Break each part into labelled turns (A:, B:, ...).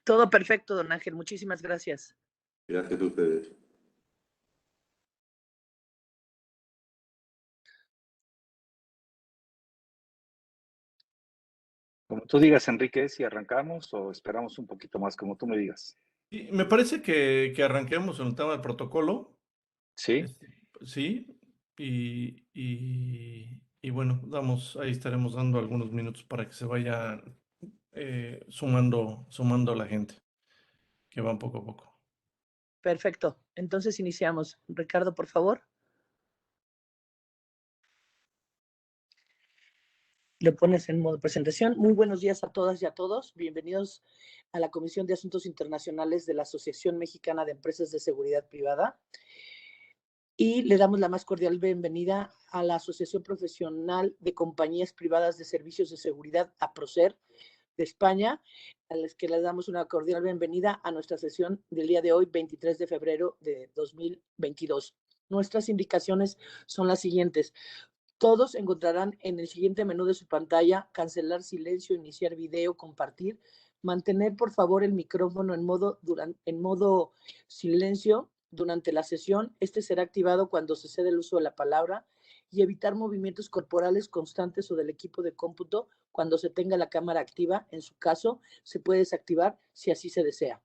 A: Todo perfecto, don Ángel. Muchísimas gracias.
B: Gracias a ustedes.
C: Como tú digas, Enrique, si arrancamos o esperamos un poquito más, como tú me digas.
D: Y me parece que arranquemos en el tema del protocolo.
C: Sí,
D: Sí, y bueno, ahí estaremos dando algunos minutos para que se vaya sumando la gente, que va poco a poco.
A: Perfecto. Entonces iniciamos. Ricardo, por favor. Lo pones en modo presentación. Muy buenos días a todas y a todos. Bienvenidos a la Comisión de Asuntos Internacionales de la Asociación Mexicana de Empresas de Seguridad Privada. Y le damos la más cordial bienvenida a la Asociación Profesional de Compañías Privadas de Servicios de Seguridad, APROSER, de España, a las que les damos una cordial bienvenida a nuestra sesión del día de hoy, 23 de febrero de 2022. Nuestras indicaciones son las siguientes. Todos encontrarán en el siguiente menú de su pantalla cancelar silencio, iniciar video, compartir, mantener por favor el micrófono en modo silencio durante la sesión. Este será activado cuando se cede el uso de la palabra, y evitar movimientos corporales constantes o del equipo de cómputo cuando se tenga la cámara activa. En su caso, se puede desactivar si así se desea.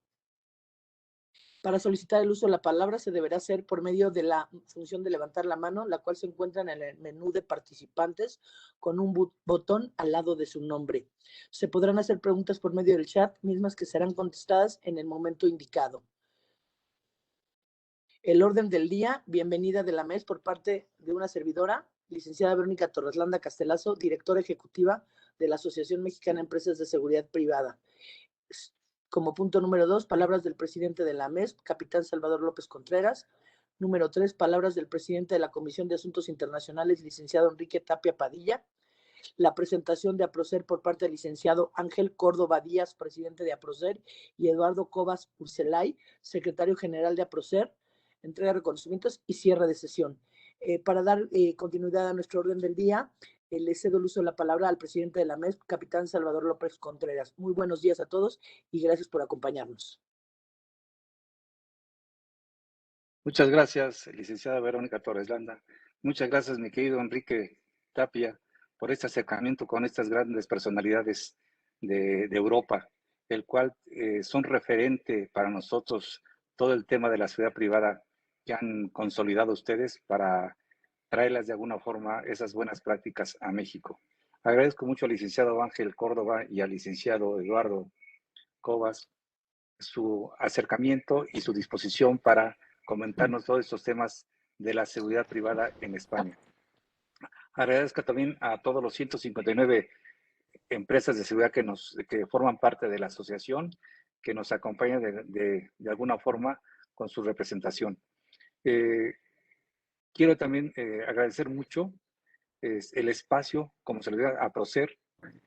A: Para solicitar el uso de la palabra se deberá hacer por medio de la función de levantar la mano, la cual se encuentra en el menú de participantes con un botón al lado de su nombre. Se podrán hacer preguntas por medio del chat, mismas que serán contestadas en el momento indicado. El orden del día, bienvenida de la MES por parte de una servidora, licenciada Verónica Torreslanda Castelazo, directora ejecutiva de la Asociación Mexicana de Empresas de Seguridad Privada. Como punto número 2, palabras del presidente de la MES, capitán Salvador López Contreras. Número 3, palabras del presidente de la Comisión de Asuntos Internacionales, licenciado Enrique Tapia Padilla. La presentación de APROSER por parte del licenciado Ángel Córdoba Díaz, presidente de APROSER, y Eduardo Cobas Urcelay, secretario general de APROSER. Entrega de reconocimientos y cierre de sesión. Para dar continuidad a nuestro orden del día, le cedo el uso de la palabra al presidente de la MES, capitán Salvador López Contreras. Muy buenos días a todos y gracias por acompañarnos.
C: muchas gracias, licenciada Verónica Torreslanda. Muchas gracias, mi querido Enrique Tapia, por este acercamiento con estas grandes personalidades de Europa, el cual son referente para nosotros todo el tema de la seguridad privada que han consolidado ustedes para traerlas de alguna forma esas buenas prácticas a México. Agradezco mucho al licenciado Ángel Córdoba y al licenciado Eduardo Cobas su acercamiento y su disposición para comentarnos todos estos temas de la seguridad privada en España. Agradezco también a todos los 159 empresas de seguridad que forman parte de la asociación, que nos acompañan de alguna forma con su representación. Quiero también agradecer mucho el espacio, como se le da a Procer,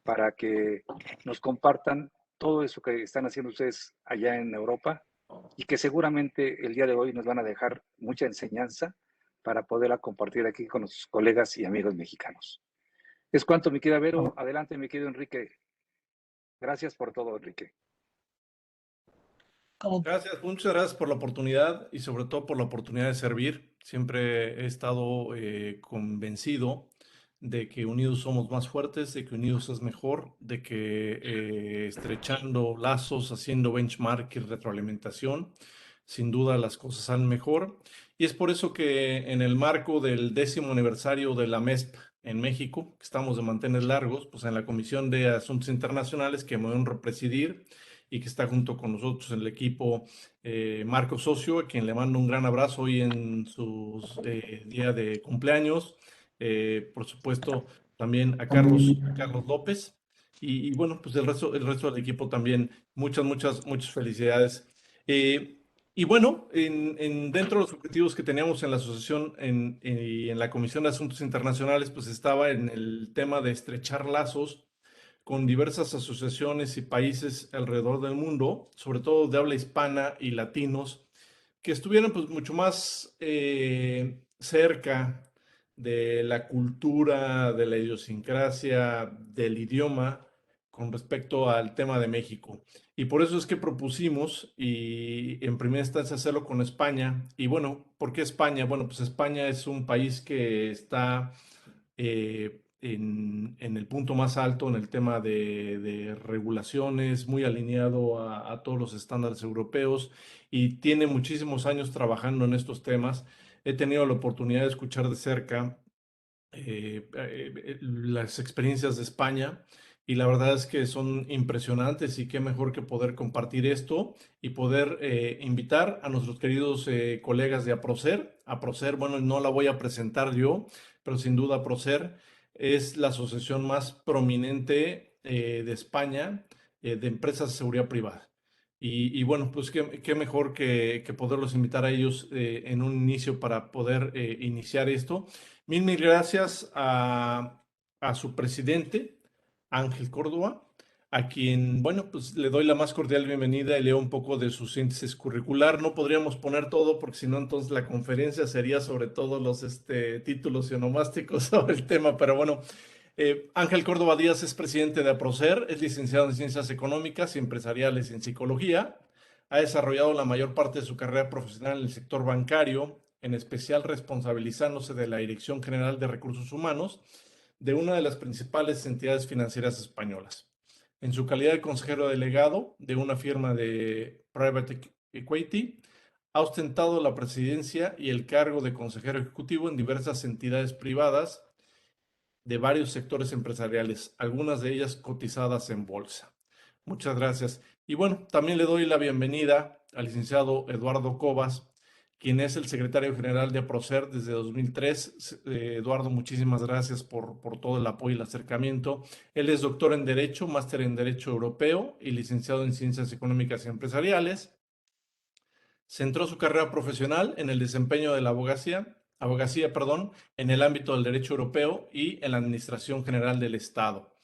C: para que nos compartan todo eso que están haciendo ustedes allá en Europa y que seguramente el día de hoy nos van a dejar mucha enseñanza para poderla compartir aquí con nuestros colegas y amigos mexicanos. Es cuanto, mi querida Vero. Adelante, mi querido Enrique. Gracias por todo, Enrique.
D: Gracias, muchas gracias por la oportunidad y sobre todo por la oportunidad de servir. Siempre he estado convencido de que unidos somos más fuertes, de que unidos es mejor, de que estrechando lazos, haciendo benchmark y retroalimentación, sin duda las cosas salen mejor. Y es por eso que en el marco del 10º aniversario de la MESP en México, que estamos de mantener largos, pues en la Comisión de Asuntos Internacionales que me honro presidir y que está junto con nosotros en el equipo Marco Socio, a quien le mando un gran abrazo hoy en su día de cumpleaños. Por supuesto, también a Carlos López. Y bueno, pues el resto del equipo también, muchas felicidades. Y bueno, dentro de los objetivos que teníamos en la asociación y en la Comisión de Asuntos Internacionales, pues estaba en el tema de estrechar lazos con diversas asociaciones y países alrededor del mundo, sobre todo de habla hispana y latinos, que estuvieran pues mucho más cerca de la cultura, de la idiosincrasia, del idioma con respecto al tema de México. Y por eso es que propusimos, y en primera instancia hacerlo con España. Y bueno, ¿por qué España? Bueno, pues España es un país que está en el punto más alto en el tema de regulaciones, muy alineado a todos los estándares europeos y tiene muchísimos años trabajando en estos temas. He tenido la oportunidad de escuchar de cerca las experiencias de España y la verdad es que son impresionantes y qué mejor que poder compartir esto y poder invitar a nuestros queridos colegas de APROCER. APROCER, bueno, no la voy a presentar yo, pero sin duda APROCER es la asociación más prominente de España de empresas de seguridad privada. Y bueno, pues qué mejor que poderlos invitar a ellos en un inicio para poder iniciar esto. Mil gracias a su presidente, Ángel Córdoba, a quien, bueno, pues le doy la más cordial bienvenida y leo un poco de su síntesis curricular. No podríamos poner todo porque si no, entonces la conferencia sería sobre todos los títulos y onomásticos sobre el tema, pero bueno. Ángel Córdoba Díaz es presidente de APROCER, es licenciado en Ciencias Económicas y Empresariales en Psicología. Ha desarrollado la mayor parte de su carrera profesional en el sector bancario, en especial responsabilizándose de la Dirección General de Recursos Humanos de una de las principales entidades financieras españolas. En su calidad de consejero delegado de una firma de Private Equity, ha ostentado la presidencia y el cargo de consejero ejecutivo en diversas entidades privadas de varios sectores empresariales, algunas de ellas cotizadas en bolsa. Muchas gracias. Y bueno, también le doy la bienvenida al licenciado Eduardo Cobas, quien es el secretario general de APROCER desde 2003. Eduardo, muchísimas gracias por todo el apoyo y el acercamiento. Él es doctor en Derecho, máster en Derecho Europeo y licenciado en Ciencias Económicas y Empresariales. Centró su carrera profesional en el desempeño de la abogacía, en el ámbito del derecho europeo y en la Administración General del Estado.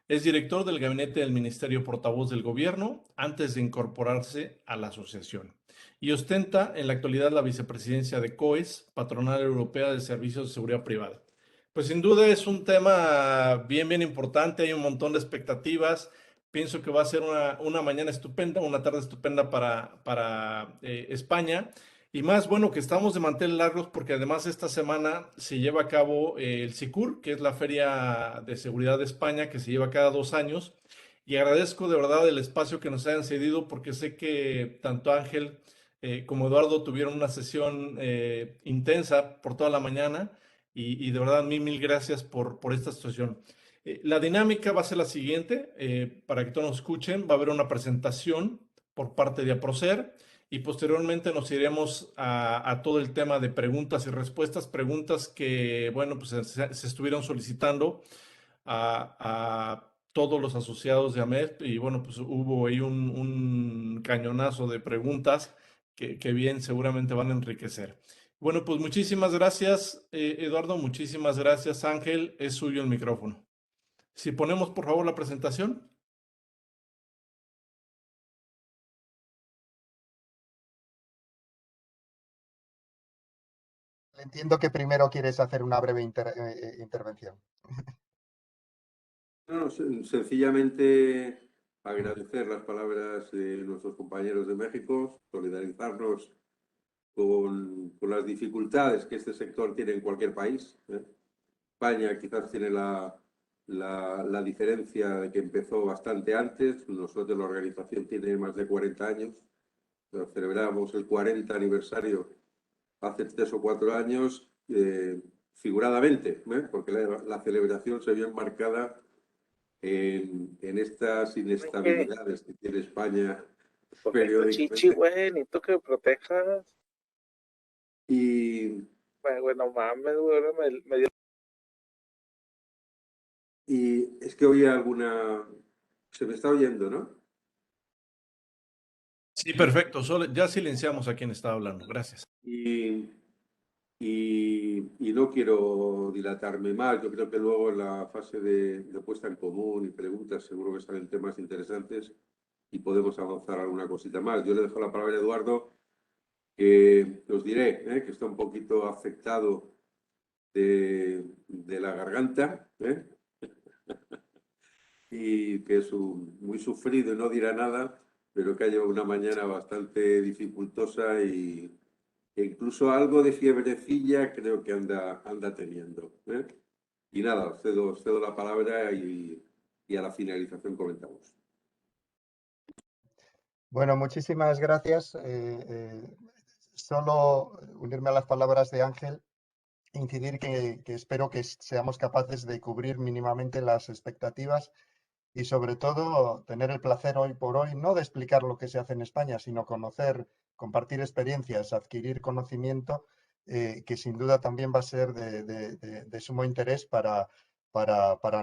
D: Es director del gabinete del Ministerio Portavoz del Gobierno antes de incorporarse a la asociación y ostenta en la actualidad la vicepresidencia de COES, Patronal Europea de Servicios de Seguridad Privada. Pues sin duda es un tema bien importante, hay un montón de expectativas. Pienso que va a ser una mañana estupenda, una tarde estupenda para España. Y más, bueno, que estamos de manteles largos porque además esta semana se lleva a cabo el SICUR, que es la Feria de Seguridad de España, que se lleva cada 2 años. Y agradezco de verdad el espacio que nos hayan cedido porque sé que tanto Ángel como Eduardo tuvieron una sesión intensa por toda la mañana y de verdad mil gracias por esta situación. La dinámica va a ser la siguiente, para que todos nos escuchen, va a haber una presentación por parte de APROCER y posteriormente nos iremos a todo el tema de preguntas y respuestas, preguntas que, bueno, pues se estuvieron solicitando a todos los asociados de AMED y bueno, pues hubo ahí un cañonazo de preguntas que bien seguramente van a enriquecer. Bueno, pues muchísimas gracias, Eduardo, muchísimas gracias, Ángel, es suyo el micrófono. Si ponemos por favor la presentación.
B: Entiendo que primero quieres hacer una breve intervención.
E: No, sencillamente agradecer las palabras de nuestros compañeros de México, solidarizarnos con las dificultades que este sector tiene en cualquier país. España quizás tiene la diferencia de que empezó bastante antes. Nosotros la organización tiene más de 40 años. Pero celebramos el 40 aniversario hace 3 o 4 años, figuradamente, porque la celebración se vio enmarcada en estas inestabilidades que tiene España periódicamente.
F: Chichi, güey, necesito que me protejas.
E: Y
F: bueno, mames, güey, me dio.
E: Y es que oía alguna... Se me está oyendo, ¿no?
D: Sí, perfecto. Ya silenciamos a quien estaba hablando. Gracias.
E: Y no quiero dilatarme más. Yo creo que luego en la fase de puesta en común y preguntas seguro que salen temas interesantes y podemos avanzar alguna cosita más. Yo le dejo la palabra a Eduardo, que os diré que está un poquito afectado de la garganta. y que es muy sufrido y no dirá nada, pero que ha llevado una mañana bastante dificultosa e incluso algo de fiebrecilla creo que anda teniendo, ¿eh? Y nada, os cedo la palabra y a la finalización comentamos.
B: Bueno, muchísimas gracias. Solo unirme a las palabras de Ángel, incidir que espero que seamos capaces de cubrir mínimamente las expectativas y sobre todo tener el placer hoy por hoy no de explicar lo que se hace en España, sino conocer, compartir experiencias, adquirir conocimiento, que sin duda también va a ser de sumo interés para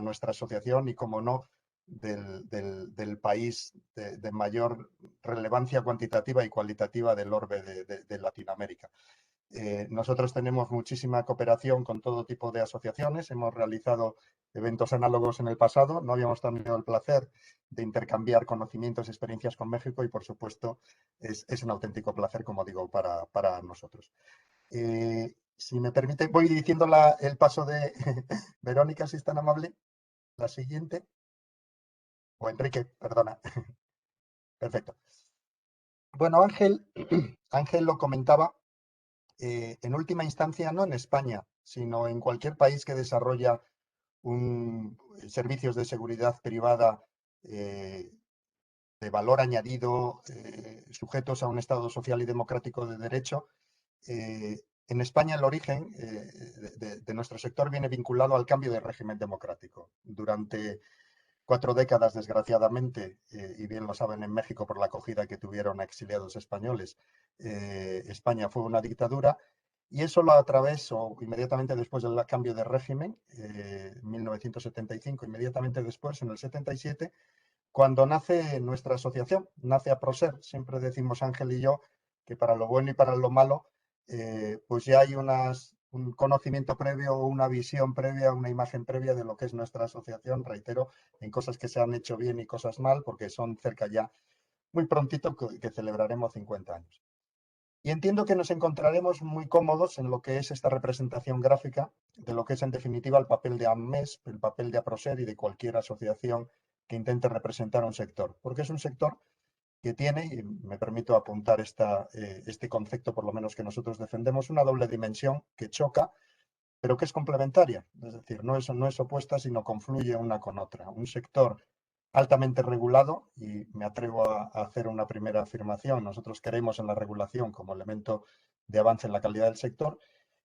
B: nuestra asociación y, como no, del país de mayor relevancia cuantitativa y cualitativa del orbe de Latinoamérica. Nosotros tenemos muchísima cooperación con todo tipo de asociaciones, hemos realizado eventos análogos en el pasado, no habíamos tenido el placer de intercambiar conocimientos y experiencias con México y, por supuesto, es un auténtico placer, como digo, para nosotros. Si me permite, voy diciendo el paso de Verónica, si es tan amable, la siguiente, o Enrique, perdona. Perfecto. Bueno, Ángel lo comentaba. En última instancia, no en España, sino en cualquier país que desarrolla servicios de seguridad privada de valor añadido, sujetos a un Estado social y democrático de derecho. En España el origen de nuestro sector viene vinculado al cambio de régimen democrático. Durante 4 décadas, desgraciadamente, y bien lo saben en México por la acogida que tuvieron a exiliados españoles, España fue una dictadura, y eso lo atravesó inmediatamente después del cambio de régimen, 1975, inmediatamente después, en el 77, cuando nace nuestra asociación, nace APROSER. Siempre decimos Ángel y yo que para lo bueno y para lo malo, pues ya hay un conocimiento previo, una visión previa, una imagen previa de lo que es nuestra asociación, reitero, en cosas que se han hecho bien y cosas mal, porque son cerca ya, muy prontito, que celebraremos 50 años. Y entiendo que nos encontraremos muy cómodos en lo que es esta representación gráfica de lo que es, en definitiva, el papel de AMMES, el papel de APROSER y de cualquier asociación que intente representar un sector, porque es un sector que tiene, y me permito apuntar este concepto por lo menos que nosotros defendemos, una doble dimensión que choca, pero que es complementaria. Es decir, no es opuesta, sino confluye una con otra. Un sector altamente regulado, y me atrevo a hacer una primera afirmación: nosotros creemos en la regulación como elemento de avance en la calidad del sector,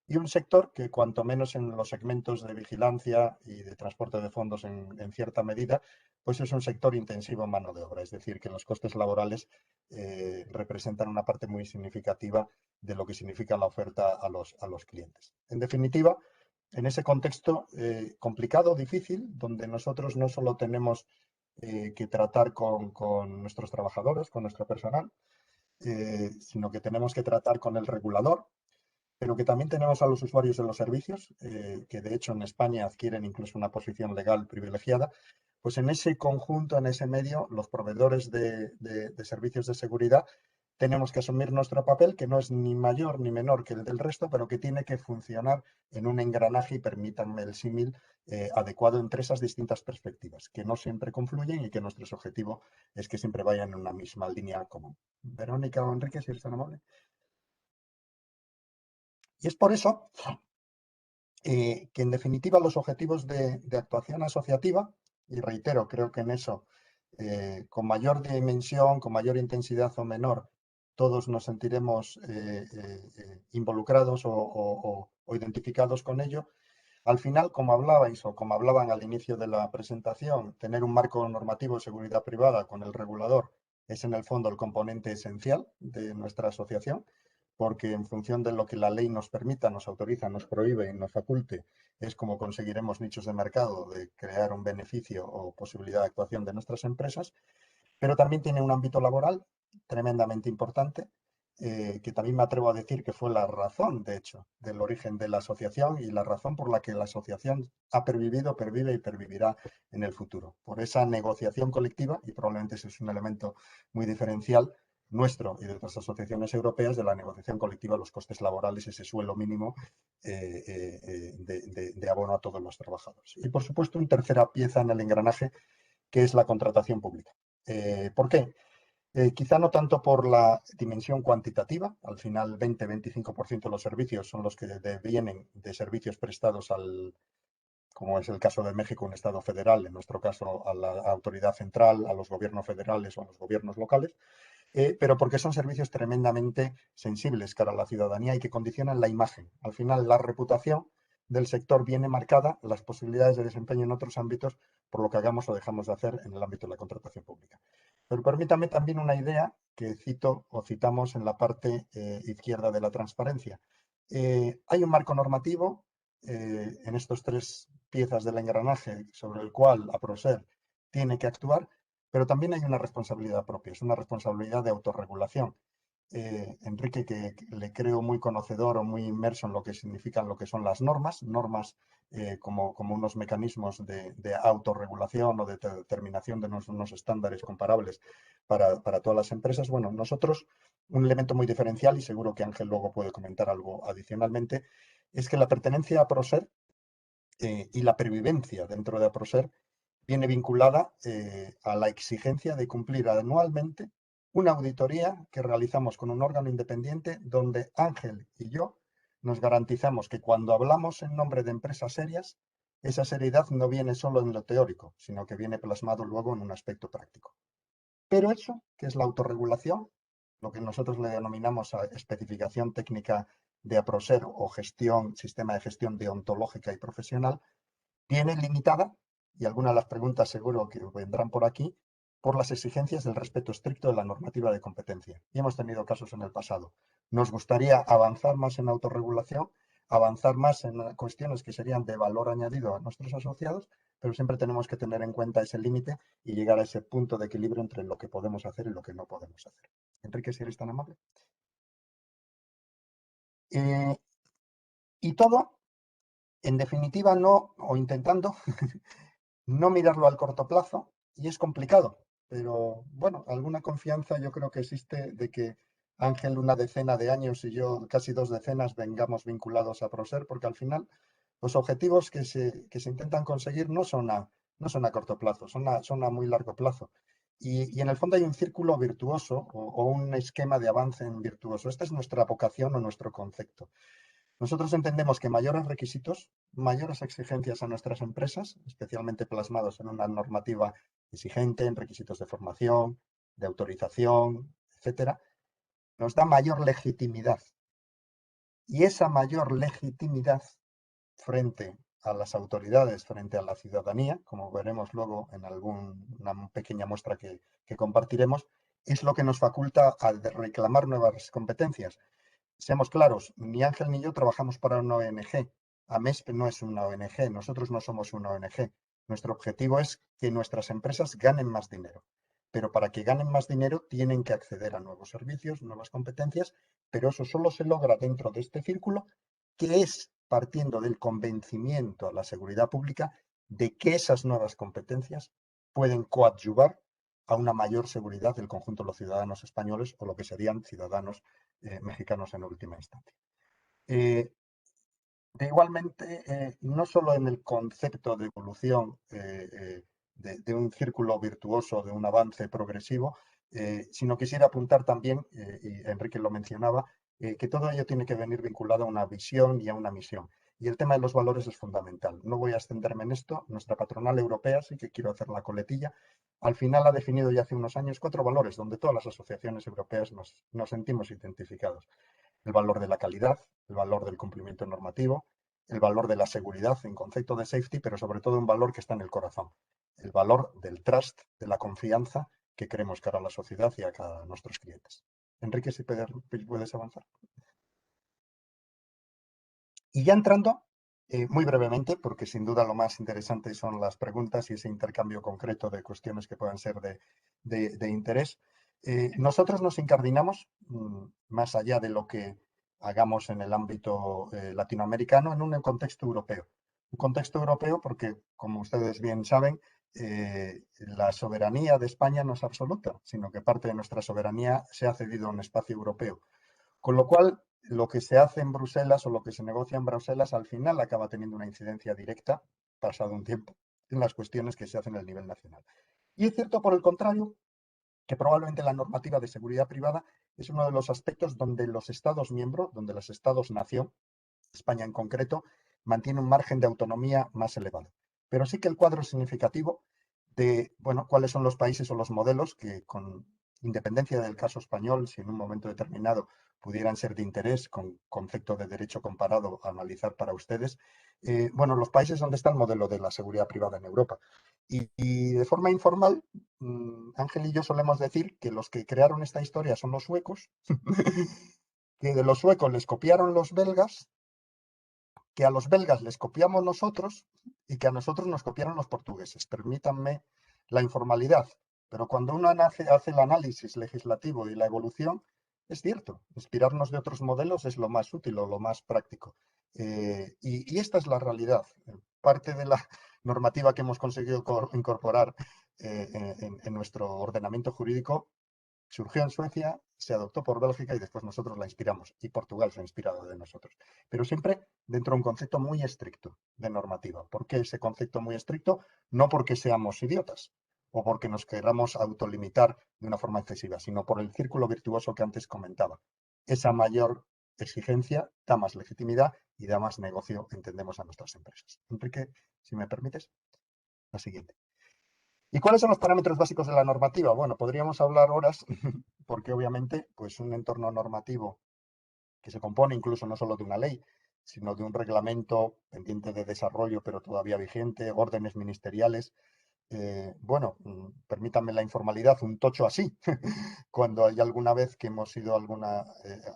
B: y un sector que, cuanto menos en los segmentos de vigilancia y de transporte de fondos en cierta medida, pues es un sector intensivo en mano de obra. Es decir, que los costes laborales representan una parte muy significativa de lo que significa la oferta a los clientes. En definitiva, en ese contexto complicado, difícil, donde nosotros no solo tenemos que tratar con nuestros trabajadores, con nuestro personal, sino que tenemos que tratar con el regulador, pero que también tenemos a los usuarios de los servicios, que de hecho en España adquieren incluso una posición legal privilegiada. Pues en ese conjunto, en ese medio, los proveedores de servicios de seguridad tenemos que asumir nuestro papel, que no es ni mayor ni menor que el del resto, pero que tiene que funcionar en un engranaje, y permítanme el símil, adecuado entre esas distintas perspectivas, que no siempre confluyen y que nuestro objetivo es que siempre vayan en una misma línea común. Verónica o Enrique, si eres tan amable. Y es por eso que, en definitiva, los objetivos de actuación asociativa, y reitero, creo que en eso, con mayor dimensión, con mayor intensidad o menor, todos nos sentiremos involucrados o identificados con ello. Al final, como hablabais o como hablaban al inicio de la presentación, tener un marco normativo de seguridad privada con el regulador es, en el fondo, el componente esencial de nuestra asociación, porque en función de lo que la ley nos permita, nos autoriza, nos prohíbe y nos faculte, es como conseguiremos nichos de mercado, de crear un beneficio o posibilidad de actuación de nuestras empresas. Pero también tiene un ámbito laboral tremendamente importante, que también me atrevo a decir que fue la razón, de hecho, del origen de la asociación, y la razón por la que la asociación ha pervivido, pervive y pervivirá en el futuro. Por esa negociación colectiva, y probablemente ese es un elemento muy diferencial nuestro y de otras asociaciones europeas, de la negociación colectiva, los costes laborales, ese suelo mínimo de abono a todos los trabajadores. Y, por supuesto, una tercera pieza en el engranaje, que es la contratación pública. ¿Por qué? Quizá no tanto por la dimensión cuantitativa, al final 20-25% de los servicios son los que vienen de servicios prestados como es el caso de México, un Estado federal, en nuestro caso a la autoridad central, a los gobiernos federales o a los gobiernos locales, pero porque son servicios tremendamente sensibles cara a la ciudadanía y que condicionan la imagen. Al final, la reputación del sector viene marcada, las posibilidades de desempeño en otros ámbitos, por lo que hagamos o dejamos de hacer en el ámbito de la contratación pública. Pero permítame también una idea que cito o citamos en la parte izquierda de la transparencia. Hay un marco normativo en estos 3 piezas del engranaje sobre el cual APROSER tiene que actuar, pero también hay una responsabilidad propia, es una responsabilidad de autorregulación. Enrique, que le creo muy conocedor o muy inmerso en lo que significan lo que son las normas como unos mecanismos de autorregulación o de determinación de unos estándares comparables para todas las empresas. Bueno, nosotros, un elemento muy diferencial, y seguro que Ángel luego puede comentar algo adicionalmente, es que la pertenencia a PROSER y la pervivencia dentro de APROSER viene vinculada a la exigencia de cumplir anualmente una auditoría que realizamos con un órgano independiente donde Ángel y yo nos garantizamos que cuando hablamos en nombre de empresas serias, esa seriedad no viene solo en lo teórico, sino que viene plasmado luego en un aspecto práctico. Pero eso, que es la autorregulación, lo que nosotros le denominamos a especificación técnica de APROSER o sistema de gestión deontológica y profesional, viene limitada, y algunas de las preguntas seguro que vendrán por aquí, por las exigencias del respeto estricto de la normativa de competencia. Y hemos tenido casos en el pasado. Nos gustaría avanzar más en autorregulación, avanzar más en cuestiones que serían de valor añadido a nuestros asociados, pero siempre tenemos que tener en cuenta ese límite y llegar a ese punto de equilibrio entre lo que podemos hacer y lo que no podemos hacer. Enrique, si eres tan amable. Y todo, en definitiva, no, o intentando no mirarlo al corto plazo, y es complicado, pero bueno, alguna confianza yo creo que existe de que Ángel 1 decena de años y yo casi 2 decenas vengamos vinculados a PROSER, porque al final los objetivos que se intentan conseguir no son a corto plazo, son a muy largo plazo. Y en el fondo hay un círculo virtuoso o un esquema de avance en virtuoso. Esta es nuestra vocación o nuestro concepto. Nosotros entendemos que mayores requisitos, mayores exigencias a nuestras empresas, especialmente plasmados en una normativa exigente, en requisitos de formación, de autorización, etcétera, nos da mayor legitimidad. Y esa mayor legitimidad frente a las autoridades, frente a la ciudadanía, como veremos luego en una pequeña muestra que compartiremos, es lo que nos faculta a reclamar nuevas competencias. Seamos claros, ni Ángel ni yo trabajamos para una ONG. AMESP no es una ONG, nosotros no somos una ONG. Nuestro objetivo es que nuestras empresas ganen más dinero. Pero para que ganen más dinero tienen que acceder a nuevos servicios, nuevas competencias, pero eso solo se logra dentro de este círculo, que es partiendo del convencimiento a la seguridad pública de que esas nuevas competencias pueden coadyuvar a una mayor seguridad del conjunto de los ciudadanos españoles o lo que serían ciudadanos mexicanos en última instancia. Igualmente, no solo en el concepto de evolución de un círculo virtuoso, de un avance progresivo, sino quisiera apuntar también, y Enrique lo mencionaba, que todo ello tiene que venir vinculado a una visión y a una misión. Y el tema de los valores es fundamental. No voy a extenderme en esto. Nuestra patronal europea, sí que quiero hacer la coletilla, al final ha definido ya hace unos años 4 valores donde todas las asociaciones europeas nos sentimos identificados. El valor de la calidad, el valor del cumplimiento normativo, el valor de la seguridad en concepto de safety, pero sobre todo un valor que está en el corazón, el valor del trust, de la confianza que queremos cara a la sociedad y a nuestros clientes. Enrique, si puedes avanzar. Y ya entrando, muy brevemente, porque sin duda lo más interesante son las preguntas y ese intercambio concreto de cuestiones que puedan ser de interés. Nosotros nos incardinamos, más allá de lo que hagamos en el ámbito latinoamericano, en un contexto europeo. Un contexto europeo porque, como ustedes bien saben, la soberanía de España no es absoluta, sino que parte de nuestra soberanía se ha cedido a un espacio europeo. Con lo cual, lo que se hace en Bruselas o lo que se negocia en Bruselas al final acaba teniendo una incidencia directa, pasado un tiempo, en las cuestiones que se hacen a nivel nacional. Y es cierto, por el contrario, que probablemente la normativa de seguridad privada es uno de los aspectos donde los Estados miembros, donde los Estados-nación, España en concreto, mantiene un margen de autonomía más elevado. Pero sí que el cuadro significativo de, bueno, cuáles son los países o los modelos que, con independencia del caso español, si en un momento determinado pudieran ser de interés con concepto de derecho comparado a analizar para ustedes, bueno, los países donde está el modelo de la seguridad privada en Europa. Y de forma informal, Ángel y yo solemos decir que los que crearon esta historia son los suecos, que de los suecos les copiaron los belgas, que a los belgas les copiamos nosotros y que a nosotros nos copiaron los portugueses. Permítanme la informalidad, pero cuando uno hace el análisis legislativo y la evolución, es cierto, inspirarnos de otros modelos es lo más útil o lo más práctico. Y esta es la realidad. Parte de la normativa que hemos conseguido incorporar en nuestro ordenamiento jurídico surgió en Suecia, se adoptó por Bélgica y después nosotros la inspiramos. Y Portugal se ha inspirado de nosotros. Pero siempre dentro de un concepto muy estricto de normativa. ¿Por qué ese concepto muy estricto? No porque seamos idiotas o porque nos queramos autolimitar de una forma excesiva, sino por el círculo virtuoso que antes comentaba. Esa mayor exigencia da más legitimidad y da más negocio, entendemos, a nuestras empresas. Enrique, si me permites, la siguiente. ¿Y cuáles son los parámetros básicos de la normativa? Bueno, podríamos hablar horas, porque obviamente pues un entorno normativo que se compone incluso no solo de una ley, sino de un reglamento pendiente de desarrollo, pero todavía vigente, órdenes ministeriales. Bueno, permítanme la informalidad, un tocho así, cuando hay alguna vez que hemos ido a algún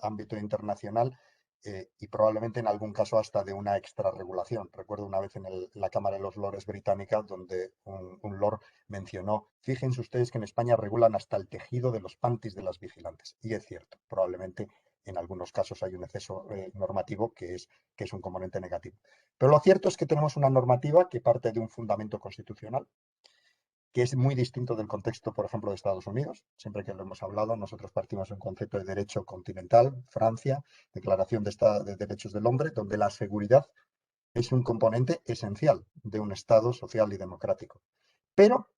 B: ámbito internacional y probablemente en algún caso hasta de una extrarregulación. Recuerdo una vez en la Cámara de los Lores británica donde un lord mencionó, fíjense ustedes que en España regulan hasta el tejido de los panties de las vigilantes. Y es cierto, probablemente en algunos casos hay un exceso normativo que es un componente negativo. Pero lo cierto es que tenemos una normativa que parte de un fundamento constitucional, que es muy distinto del contexto, por ejemplo, de Estados Unidos. Siempre que lo hemos hablado, nosotros partimos de un concepto de derecho continental, Francia, Declaración de Derechos del Hombre, donde la seguridad es un componente esencial de un Estado social y democrático. Pero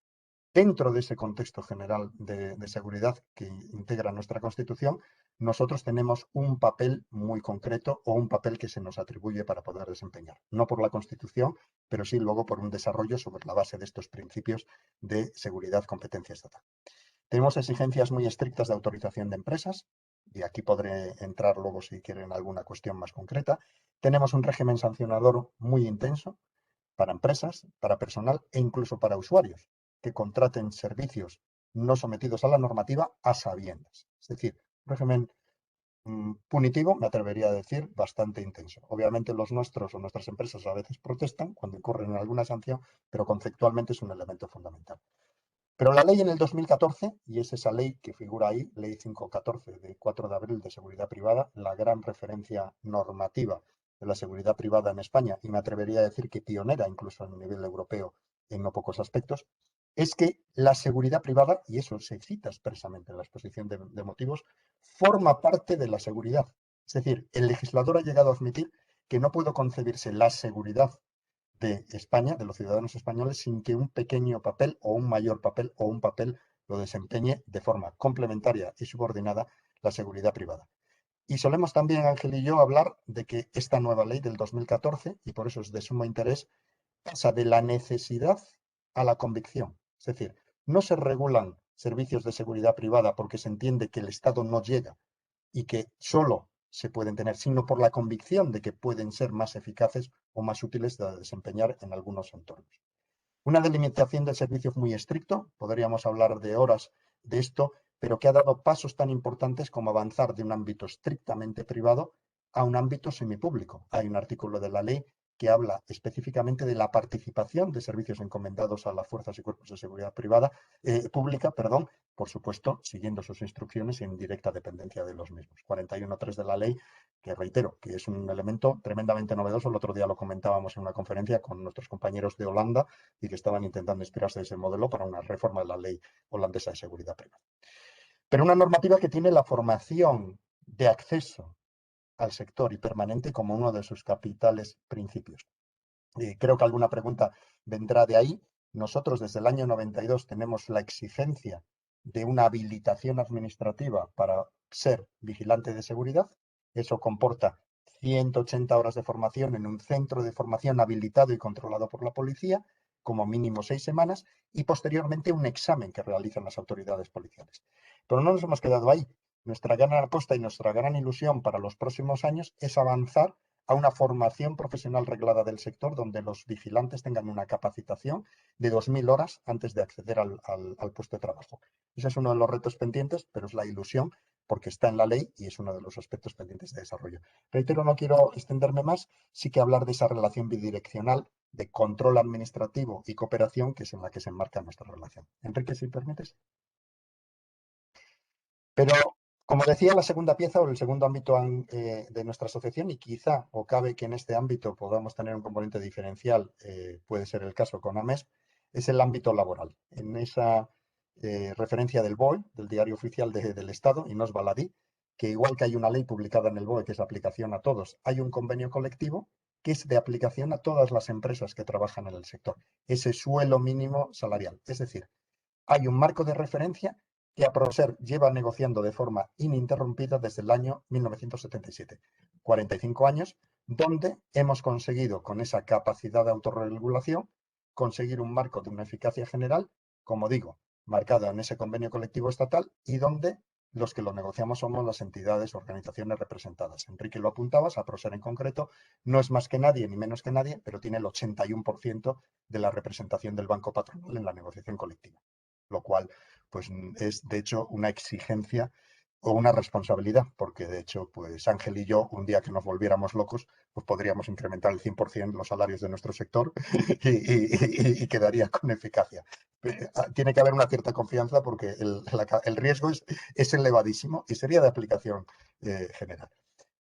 B: dentro de ese contexto general de seguridad que integra nuestra Constitución, nosotros tenemos un papel muy concreto o un papel que se nos atribuye para poder desempeñar. No por la Constitución, pero sí luego por un desarrollo sobre la base de estos principios de seguridad, competencia estatal. Tenemos exigencias muy estrictas de autorización de empresas, y aquí podré entrar luego si quieren alguna cuestión más concreta. Tenemos un régimen sancionador muy intenso para empresas, para personal e incluso para usuarios que contraten servicios no sometidos a la normativa a sabiendas. Es decir, un régimen punitivo, me atrevería a decir, bastante intenso. Obviamente los nuestros o nuestras empresas a veces protestan cuando incurren en alguna sanción, pero conceptualmente es un elemento fundamental. Pero la ley en el 2014, y es esa ley que figura ahí, Ley 514 de 4 de abril de Seguridad Privada, la gran referencia normativa de la seguridad privada en España, y me atrevería a decir que pionera incluso a nivel europeo en no pocos aspectos, es que la seguridad privada, y eso se cita expresamente en la exposición de motivos, forma parte de la seguridad. Es decir, el legislador ha llegado a admitir que no puede concebirse la seguridad de España, de los ciudadanos españoles, sin que un pequeño papel o un mayor papel o un papel lo desempeñe de forma complementaria y subordinada la seguridad privada. Y solemos también, Ángel y yo, hablar de que esta nueva ley del 2014, y por eso es de sumo interés, pasa de la necesidad a la convicción. Es decir, no se regulan servicios de seguridad privada porque se entiende que el Estado no llega y que solo se pueden tener, sino por la convicción de que pueden ser más eficaces o más útiles de desempeñar en algunos entornos. Una delimitación del servicio muy estricto, podríamos hablar de horas de esto, pero que ha dado pasos tan importantes como avanzar de un ámbito estrictamente privado a un ámbito semipúblico. Hay un artículo de la ley que habla específicamente de la participación de servicios encomendados a las fuerzas y cuerpos de seguridad pública, por supuesto, siguiendo sus instrucciones y en directa dependencia de los mismos. 41.3 de la ley, que reitero, que es un elemento tremendamente novedoso. El otro día lo comentábamos en una conferencia con nuestros compañeros de Holanda y que estaban intentando inspirarse de ese modelo para una reforma de la ley holandesa de seguridad privada. Pero una normativa que tiene la formación de acceso al sector y permanente como uno de sus capitales principios. Creo que alguna pregunta vendrá de ahí Nosotros desde el año 92 tenemos la exigencia de una habilitación administrativa para ser vigilante de seguridad. Eso comporta 180 horas de formación en un centro de formación habilitado y controlado por la policía, como mínimo 6 semanas, y posteriormente un examen que realizan las autoridades policiales. Pero no nos hemos quedado ahí. Nuestra gran apuesta y nuestra gran ilusión para los próximos años es avanzar a una formación profesional reglada del sector donde los vigilantes tengan una capacitación de 2.000 horas antes de acceder al puesto de trabajo. Ese es uno de los retos pendientes, pero es la ilusión porque está en la ley y es uno de los aspectos pendientes de desarrollo. Reitero, no quiero extenderme más, sí que hablar de esa relación bidireccional de control administrativo y cooperación que es en la que se enmarca nuestra relación. Enrique, si permites. Pero, como decía, la segunda pieza o el segundo ámbito de nuestra asociación, y quizá o cabe que en este ámbito podamos tener un componente diferencial, puede ser el caso con AMES, es el ámbito laboral. En esa referencia del BOE, del Diario Oficial del Estado, y no es baladí, que igual que hay una ley publicada en el BOE que es de aplicación a todos, hay un convenio colectivo que es de aplicación a todas las empresas que trabajan en el sector. Ese suelo mínimo salarial. Es decir, hay un marco de referencia que APROSER lleva negociando de forma ininterrumpida desde el año 1977, 45 años, donde hemos conseguido con esa capacidad de autorregulación conseguir un marco de una eficacia general, como digo, marcado en ese convenio colectivo estatal y donde los que lo negociamos somos las entidades o organizaciones representadas. Enrique lo apuntabas, APROSER en concreto no es más que nadie ni menos que nadie, pero tiene el 81% de la representación del banco patronal en la negociación colectiva, lo cual pues es de hecho una exigencia o una responsabilidad, porque de hecho pues Ángel y yo un día que nos volviéramos locos pues podríamos incrementar el 100% los salarios de nuestro sector y quedaría con eficacia. Tiene que haber una cierta confianza porque el riesgo es elevadísimo y sería de aplicación general.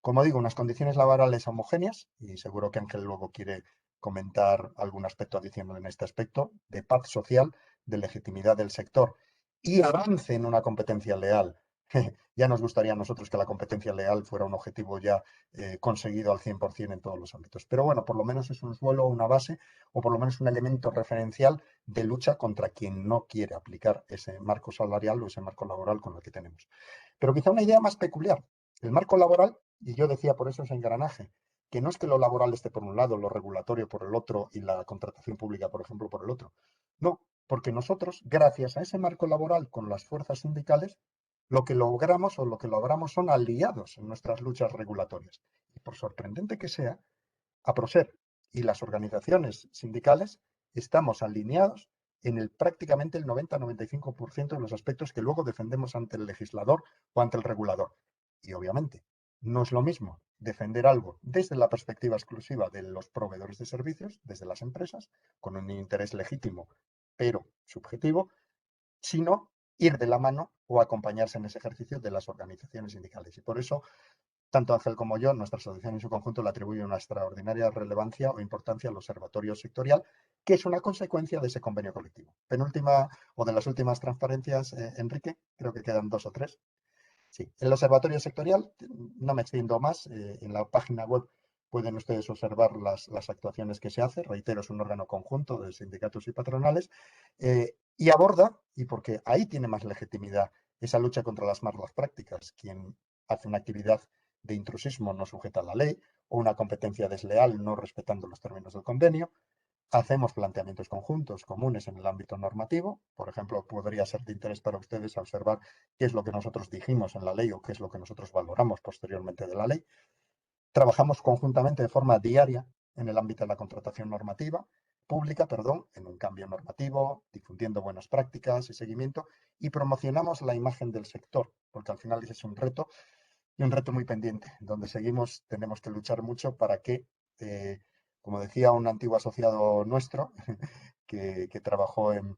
B: Como digo, unas condiciones laborales homogéneas, y seguro que Ángel luego quiere comentar algún aspecto adicional en este aspecto, de paz social, de legitimidad del sector y avance en una competencia leal. Ya nos gustaría a nosotros que la competencia leal fuera un objetivo ya conseguido al 100% en todos los ámbitos. Pero bueno, por lo menos es un suelo, una base o por lo menos un elemento referencial de lucha contra quien no quiere aplicar ese marco salarial o ese marco laboral con el que tenemos. Pero quizá una idea más peculiar. El marco laboral, y yo decía por eso ese engranaje, que no es que lo laboral esté por un lado, lo regulatorio por el otro y la contratación pública, por ejemplo, por el otro. No, porque nosotros, gracias a ese marco laboral con las fuerzas sindicales, lo que logramos o lo que logramos son aliados en nuestras luchas regulatorias. Y por sorprendente que sea, APROSER y las organizaciones sindicales estamos alineados en prácticamente el 90-95% de los aspectos que luego defendemos ante el legislador o ante el regulador. Y obviamente, no es lo mismo defender algo desde la perspectiva exclusiva de los proveedores de servicios, desde las empresas, con un interés legítimo, pero subjetivo, sino ir de la mano o acompañarse en ese ejercicio de las organizaciones sindicales. Y por eso, tanto Ángel como yo, nuestra asociación en su conjunto le atribuye una extraordinaria relevancia o importancia al observatorio sectorial, que es una consecuencia de ese convenio colectivo. Penúltima o de las últimas transparencias, Enrique, creo que quedan 2 o 3. Sí, el observatorio sectorial, no me extiendo más, en la página web pueden ustedes observar las actuaciones que se hacen. Reitero, es un órgano conjunto de sindicatos y patronales y aborda, y porque ahí tiene más legitimidad, esa lucha contra las malas prácticas. Quien hace una actividad de intrusismo no sujeta a la ley o una competencia desleal no respetando los términos del convenio. Hacemos planteamientos conjuntos comunes en el ámbito normativo. Por ejemplo, podría ser de interés para ustedes observar qué es lo que nosotros dijimos en la ley o qué es lo que nosotros valoramos posteriormente de la ley. Trabajamos conjuntamente de forma diaria en el ámbito de la contratación pública, en un cambio normativo, difundiendo buenas prácticas y seguimiento, y promocionamos la imagen del sector, porque al final ese es un reto y un reto muy pendiente, donde tenemos que luchar mucho para que, como decía un antiguo asociado nuestro, que trabajó en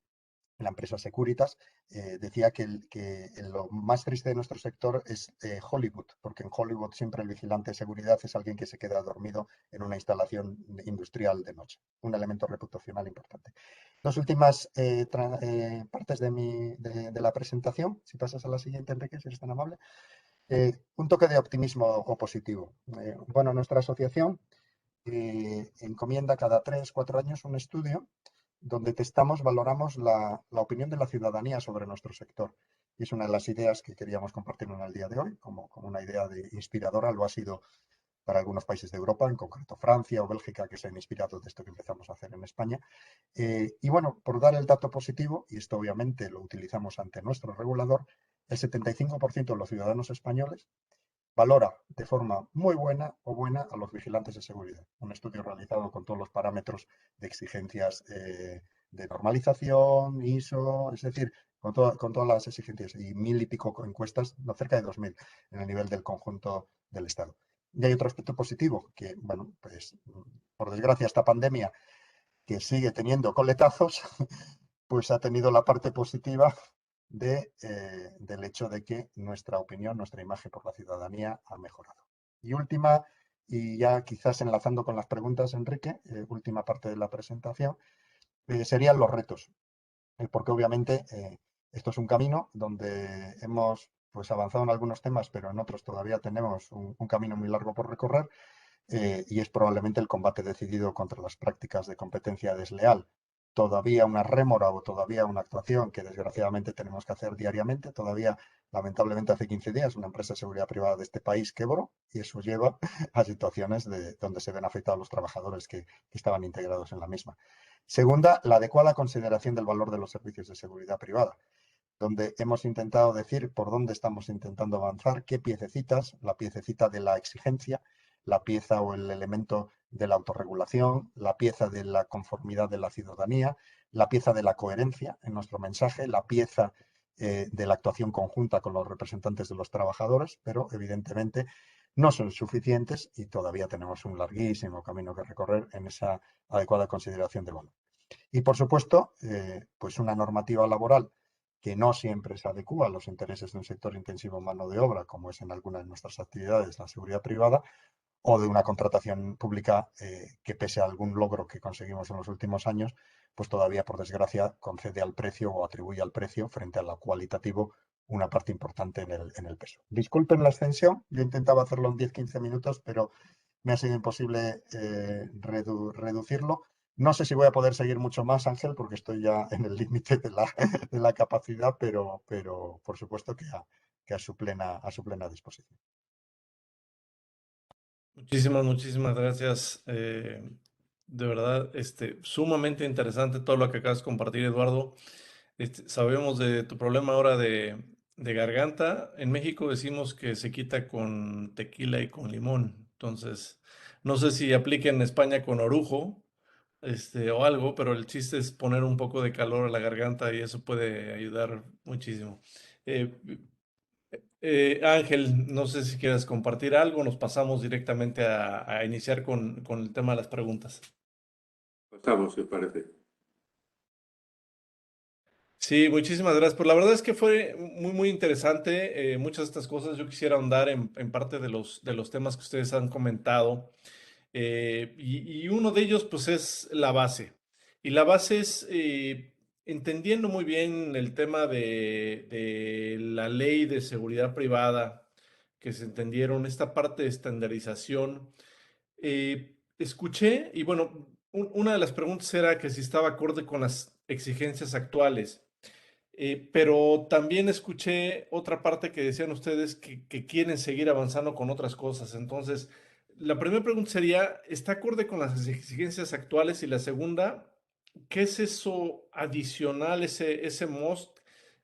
B: la empresa Securitas, decía que lo más triste de nuestro sector es Hollywood, porque en Hollywood siempre el vigilante de seguridad es alguien que se queda dormido en una instalación industrial de noche, un elemento reputacional importante. Las últimas partes de la presentación, si pasas a la siguiente, Enrique, si eres tan amable. Un toque de optimismo o positivo. Nuestra asociación encomienda cada 3-4 años un estudio donde testamos, valoramos la opinión de la ciudadanía sobre nuestro sector. Y es una de las ideas que queríamos compartir en el día de hoy, como una idea inspiradora, lo ha sido para algunos países de Europa, en concreto Francia o Bélgica, que se han inspirado de esto que empezamos a hacer en España. Y bueno, por dar el dato positivo, y esto obviamente lo utilizamos ante nuestro regulador, el 75% de los ciudadanos españoles valora de forma muy buena o buena a los vigilantes de seguridad. Un estudio realizado con todos los parámetros de exigencias de normalización, ISO, es decir, con todas las exigencias y 1000 y pico encuestas, no, cerca de 2000 en el nivel del conjunto del Estado. Y hay otro aspecto positivo, que, bueno, pues por desgracia esta pandemia que sigue teniendo coletazos, pues ha tenido la parte positiva del hecho de que nuestra opinión, nuestra imagen por la ciudadanía ha mejorado. Y última, y ya quizás enlazando con las preguntas, Enrique, última parte de la presentación, serían los retos. Porque obviamente esto es un camino donde hemos pues, avanzado en algunos temas, pero en otros todavía tenemos un camino muy largo por recorrer. Y es probablemente el combate decidido contra las prácticas de competencia desleal. Todavía una rémora o todavía una actuación que desgraciadamente tenemos que hacer diariamente. Todavía, lamentablemente, hace 15 días una empresa de seguridad privada de este país quebró y eso lleva a situaciones donde se ven afectados los trabajadores que estaban integrados en la misma. Segunda, la adecuada consideración del valor de los servicios de seguridad privada, donde hemos intentado decir por dónde estamos intentando avanzar, qué piececitas, la piececita de la exigencia, la pieza o el elemento de la autorregulación, la pieza de la conformidad de la ciudadanía, la pieza de la coherencia en nuestro mensaje, la pieza de la actuación conjunta con los representantes de los trabajadores, pero evidentemente no son suficientes y todavía tenemos un larguísimo camino que recorrer en esa adecuada consideración del valor. Y por supuesto, pues una normativa laboral que no siempre se adecúa a los intereses de un sector intensivo en mano de obra, como es en algunas de nuestras actividades la seguridad privada, o de una contratación pública que pese a algún logro que conseguimos en los últimos años, pues todavía, por desgracia, concede al precio o atribuye al precio frente a lo cualitativo una parte importante en el peso. Disculpen la extensión, yo intentaba hacerlo en 10-15 minutos, pero me ha sido imposible reducirlo. No sé si voy a poder seguir mucho más, Ángel, porque estoy ya en el límite de la capacidad, pero por supuesto que a su plena disposición.
D: Muchísimas gracias. De verdad, sumamente interesante todo lo que acabas de compartir, Eduardo. Sabemos de tu problema ahora de garganta. En México decimos que se quita con tequila y con limón. Entonces, no sé si aplica en España con orujo, o algo, pero el chiste es poner un poco de calor a la garganta y eso puede ayudar muchísimo. Eh, Ángel, no sé si quieres compartir algo, nos pasamos directamente a iniciar con el tema de las preguntas.
E: Pasamos, si os parece.
D: Sí, muchísimas gracias. Pues la verdad es que fue muy interesante. Muchas de estas cosas yo quisiera ahondar en parte de los temas que ustedes han comentado. Y uno de ellos, pues, es la base. Y la base es entendiendo muy bien el tema de la ley de seguridad privada, que se entendieron, esta parte de estandarización. Escuché, y bueno, una de las preguntas era que si estaba acorde con las exigencias actuales. Pero también escuché otra parte que decían ustedes que quieren seguir avanzando con otras cosas. Entonces, la primera pregunta sería, ¿está acorde con las exigencias actuales? Y la segunda, ¿qué es eso adicional, ese must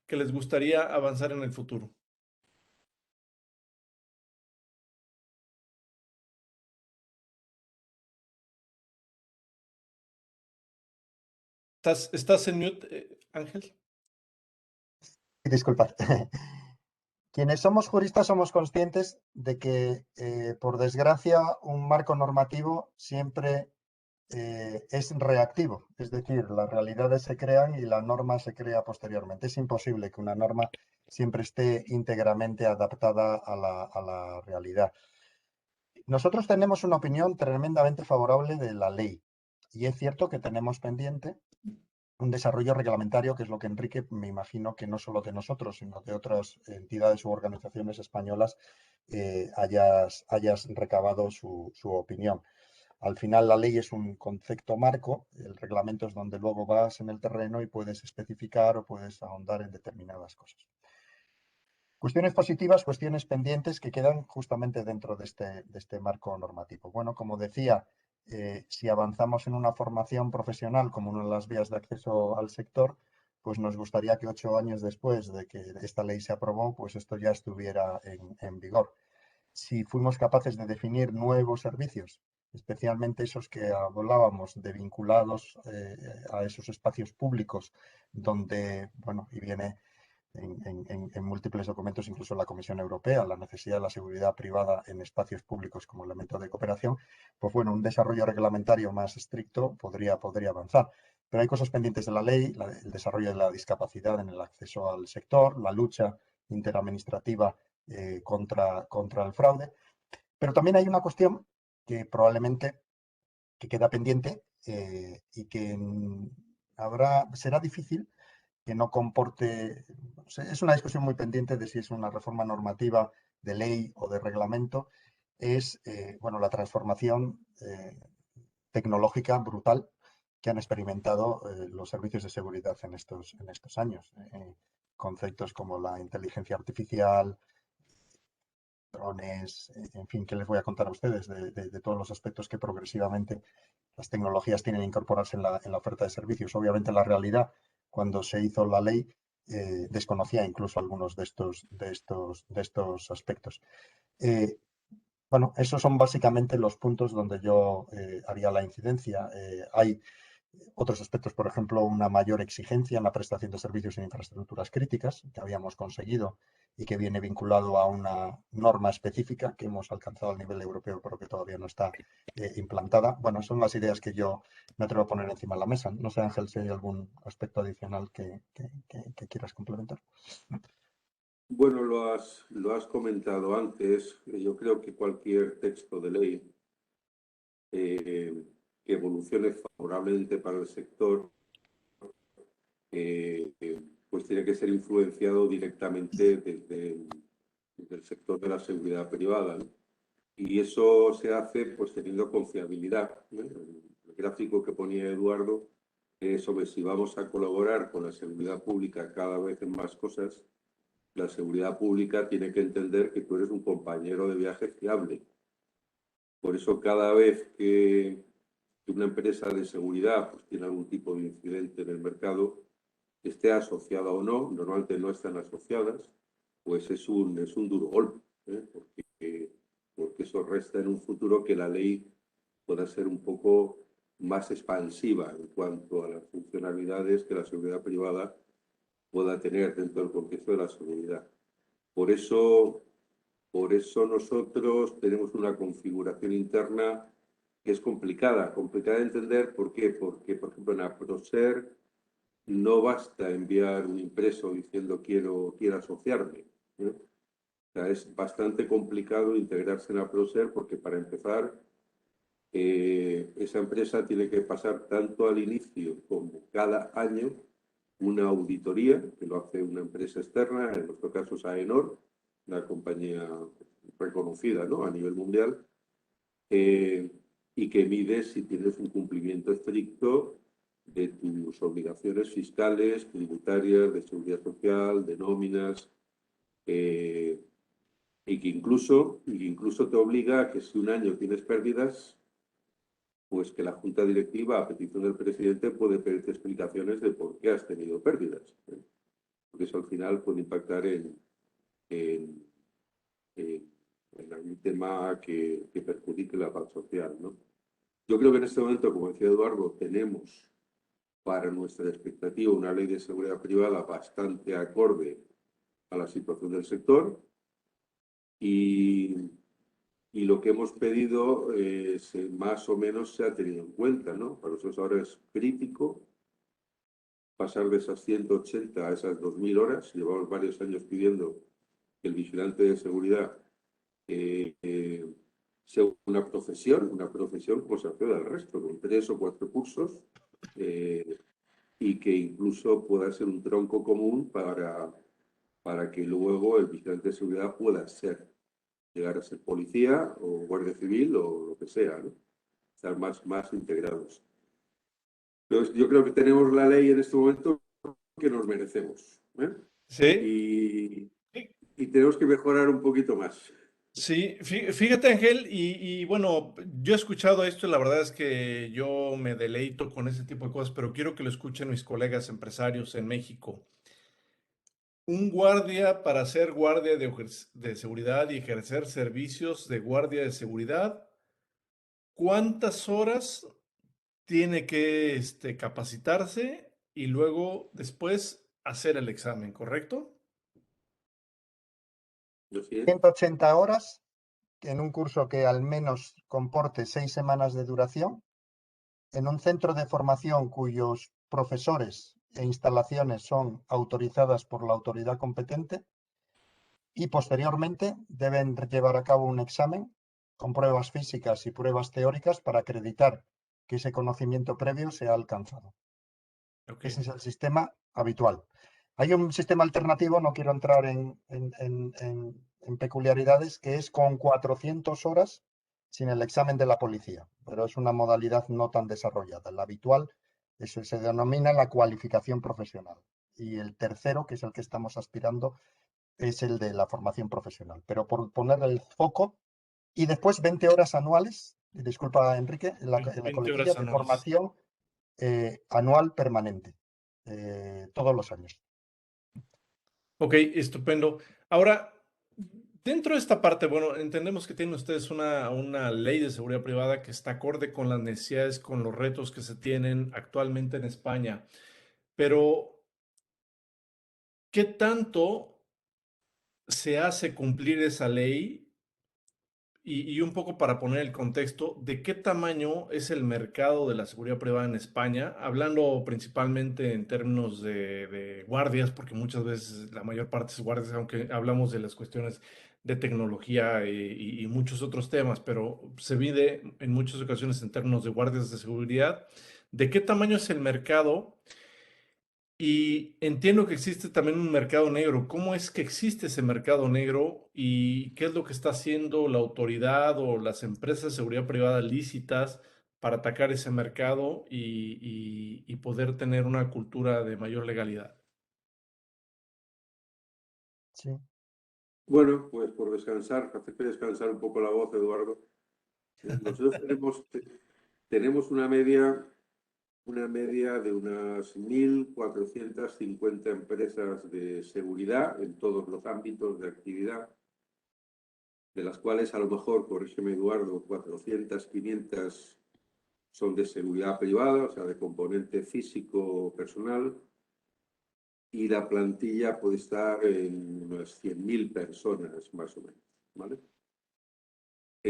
D: que les gustaría avanzar en el futuro? ¿Estás en mute, Ángel?
B: Disculpad. Quienes somos juristas somos conscientes de que, por desgracia, un marco normativo siempre es reactivo. Es decir, las realidades se crean y la norma se crea posteriormente. Es imposible que una norma siempre esté íntegramente adaptada a la realidad. Nosotros tenemos una opinión tremendamente favorable de la ley y es cierto que tenemos pendiente un desarrollo reglamentario, que es lo que, Enrique, me imagino que no solo de nosotros, sino de otras entidades u organizaciones españolas hayas recabado su opinión. Al final la ley es un concepto marco, el reglamento es donde luego vas en el terreno y puedes especificar o puedes ahondar en determinadas cosas. Cuestiones positivas, cuestiones pendientes que quedan justamente dentro de este marco normativo. Bueno, como decía, si avanzamos en una formación profesional como una de las vías de acceso al sector, pues nos gustaría que 8 años después de que esta ley se aprobó, pues esto ya estuviera en vigor. Si fuimos capaces de definir nuevos servicios, especialmente esos que hablábamos de vinculados a esos espacios públicos donde, bueno, y viene en múltiples documentos, incluso la Comisión Europea, la necesidad de la seguridad privada en espacios públicos como elemento de cooperación, pues bueno, un desarrollo reglamentario más estricto podría avanzar. Pero hay cosas pendientes de la ley, el desarrollo de la discapacidad en el acceso al sector, la lucha interadministrativa contra el fraude. Pero también hay una cuestión que probablemente que queda pendiente y que será difícil que no comporte, es una discusión muy pendiente de si es una reforma normativa de ley o de reglamento, es bueno, la transformación tecnológica brutal que han experimentado los servicios de seguridad en estos años. Conceptos como la inteligencia artificial, drones, en fin, ¿qué les voy a contar a ustedes de todos los aspectos que progresivamente las tecnologías tienen que incorporarse en la oferta de servicios? Obviamente la realidad, cuando se hizo la ley, desconocía incluso algunos de estos aspectos. Bueno, esos son básicamente los puntos donde yo haría la incidencia. Hay otros aspectos, por ejemplo, una mayor exigencia en la prestación de servicios en infraestructuras críticas, que habíamos conseguido y que viene vinculado a una norma específica que hemos alcanzado a nivel europeo, pero que todavía no está implantada. Bueno, son las ideas que yo me atrevo a poner encima de la mesa. No sé, Ángel, si hay algún aspecto adicional que quieras complementar.
E: Bueno, lo has comentado antes. Yo creo que cualquier texto de ley que evolucione favorablemente para el sector, pues tiene que ser influenciado directamente desde el sector de la seguridad privada, ¿no? Y eso se hace pues teniendo confiabilidad, ¿no? El gráfico que ponía Eduardo sobre si vamos a colaborar con la seguridad pública cada vez en más cosas, la seguridad pública tiene que entender que tú eres un compañero de viaje fiable. Por eso cada vez que una empresa de seguridad pues, tiene algún tipo de incidente en el mercado, esté asociada o no, normalmente no están asociadas, pues es un duro golpe, porque eso resta en un futuro que la ley pueda ser un poco más expansiva en cuanto a las funcionalidades que la seguridad privada pueda tener dentro del contexto de la seguridad. Por eso nosotros tenemos una configuración interna que es complicada de entender. ¿Por qué? Porque, por ejemplo, en APROSER no basta enviar un impreso diciendo quiero asociarme, ¿no? O sea, es bastante complicado integrarse en APROSER porque, para empezar, esa empresa tiene que pasar tanto al inicio como cada año una auditoría, que lo hace una empresa externa, en nuestro caso es AENOR, una compañía reconocida, ¿no?, a nivel mundial, y que mide si tienes un cumplimiento estricto de tus obligaciones fiscales, tributarias, de seguridad social, de nóminas, y que incluso te obliga a que si un año tienes pérdidas, pues que la junta directiva, a petición del presidente, puede pedirte explicaciones de por qué has tenido pérdidas, ¿eh? Porque eso al final puede impactar en algún tema que perjudique la paz social, ¿no? Yo creo que en este momento, como decía Eduardo, tenemos para nuestra expectativa una ley de seguridad privada bastante acorde a la situación del sector, y lo que hemos pedido más o menos se ha tenido en cuenta, ¿no? Para nosotros ahora es crítico pasar de esas 180 a esas 2.000 horas. Llevamos varios años pidiendo que el vigilante de seguridad sea una profesión como se hace del resto, con 3 o 4 cursos, y que incluso pueda ser un tronco común para que luego el vigilante de seguridad pueda llegar a ser policía o guardia civil o lo que sea, ¿no? estar más integrados. Entonces, yo creo que tenemos la ley en este momento que nos merecemos, ¿eh?
D: Sí.
E: Y tenemos que mejorar un poquito más.
D: Sí, fíjate Ángel, y bueno, yo he escuchado esto y la verdad es que yo me deleito con ese tipo de cosas, pero quiero que lo escuchen mis colegas empresarios en México. Un guardia para ser guardia de seguridad y ejercer servicios de guardia de seguridad, ¿cuántas horas tiene que capacitarse y luego después hacer el examen, correcto?
E: Así es.
B: 180 horas en un curso que al menos comporte 6 semanas de duración, en un centro de formación cuyos profesores e instalaciones son autorizadas por la autoridad competente, y posteriormente deben llevar a cabo un examen con pruebas físicas y pruebas teóricas para acreditar que ese conocimiento previo se ha alcanzado.
D: Ok.
B: Ese es el sistema habitual. Hay un sistema alternativo, no quiero entrar en peculiaridades, que es con 400 horas sin el examen de la policía, pero es una modalidad no tan desarrollada. El habitual eso se denomina la cualificación profesional. Y el tercero, que es el que estamos aspirando, es el de la formación profesional. Pero por poner el foco, y después 20 horas anuales, disculpa Enrique, en la
D: 20
B: coletilla
D: horas
B: de
D: anuales.
B: formación anual permanente, todos los años.
D: Ok, estupendo. Ahora, dentro de esta parte, bueno, entendemos que tienen ustedes una ley de seguridad privada que está acorde con las necesidades, con los retos que se tienen actualmente en España, pero ¿qué tanto se hace cumplir esa ley? Y un poco para poner el contexto, ¿de qué tamaño es el mercado de la seguridad privada en España? Hablando principalmente en términos de guardias, porque muchas veces la mayor parte es guardias, aunque hablamos de las cuestiones de tecnología y muchos otros temas, pero se mide en muchas ocasiones en términos de guardias de seguridad. ¿De qué tamaño es el mercado? Y entiendo que existe también un mercado negro. ¿Cómo es que existe ese mercado negro y qué es lo que está haciendo la autoridad o las empresas de seguridad privada lícitas para atacar ese mercado y poder tener una cultura de mayor legalidad?
B: Sí.
E: Bueno, pues por descansar, hacerte descansar un poco la voz, Eduardo. Nosotros tenemos una media de unas 1.450 empresas de seguridad en todos los ámbitos de actividad, de las cuales a lo mejor, corrígeme Eduardo, 400, 500 son de seguridad privada, o sea, de componente físico personal, y la plantilla puede estar en unas 100.000 personas más o menos, ¿vale?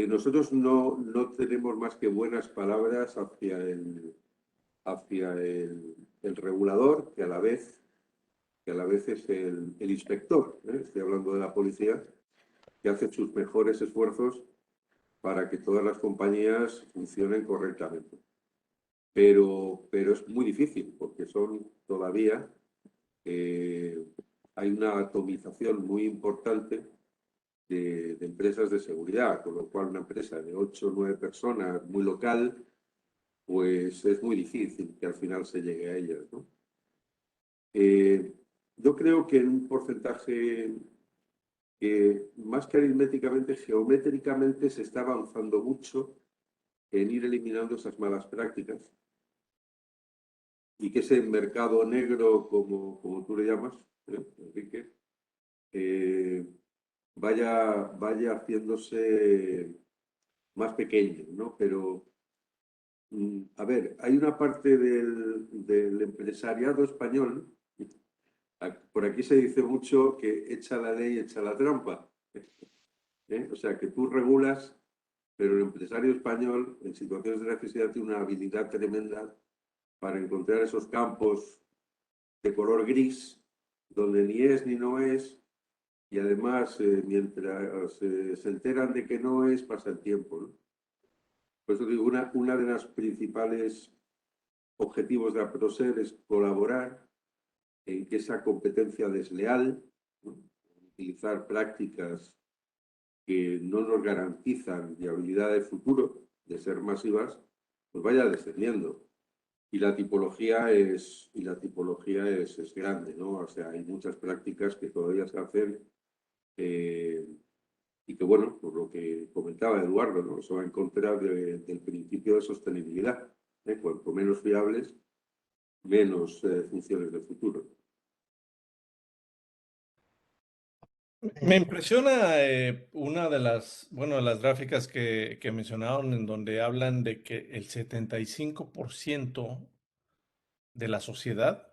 E: Nosotros no tenemos más que buenas palabras hacia el regulador, que a la vez es el inspector, ¿eh? Estoy hablando de la policía, que hace sus mejores esfuerzos para que todas las compañías funcionen correctamente. Pero es muy difícil, porque son todavía, hay una atomización muy importante de empresas de seguridad, con lo cual una empresa de 8 o 9 personas, muy local, pues es muy difícil que al final se llegue a ellas, ¿no? Yo creo que en un porcentaje que más que aritméticamente, geométricamente se está avanzando mucho en ir eliminando esas malas prácticas y que ese mercado negro, como tú le llamas, Enrique, vaya haciéndose más pequeño, ¿no? Pero, a ver, hay una parte del empresariado español, por aquí se dice mucho que echa la ley, echa la trampa. O sea, que tú regulas, pero el empresario español en situaciones de necesidad tiene una habilidad tremenda para encontrar esos campos de color gris, donde ni es ni no es, y además, mientras se enteran de que no es, pasa el tiempo, ¿no? Por eso digo, una de las principales objetivos de APROSER es colaborar en que esa competencia desleal, ¿no? Utilizar prácticas que no nos garantizan viabilidad de futuro, de ser masivas, pues vaya descendiendo. Y la tipología es grande, ¿no? O sea, hay muchas prácticas que todavía se hacen y que, bueno, por lo que comentaba Eduardo, ¿no? Se va en contra del principio de sostenibilidad. Cuanto menos fiables, menos funciones de futuro.
D: Me impresiona una de las, bueno, de las gráficas que mencionaron en donde hablan de que el 75% de la sociedad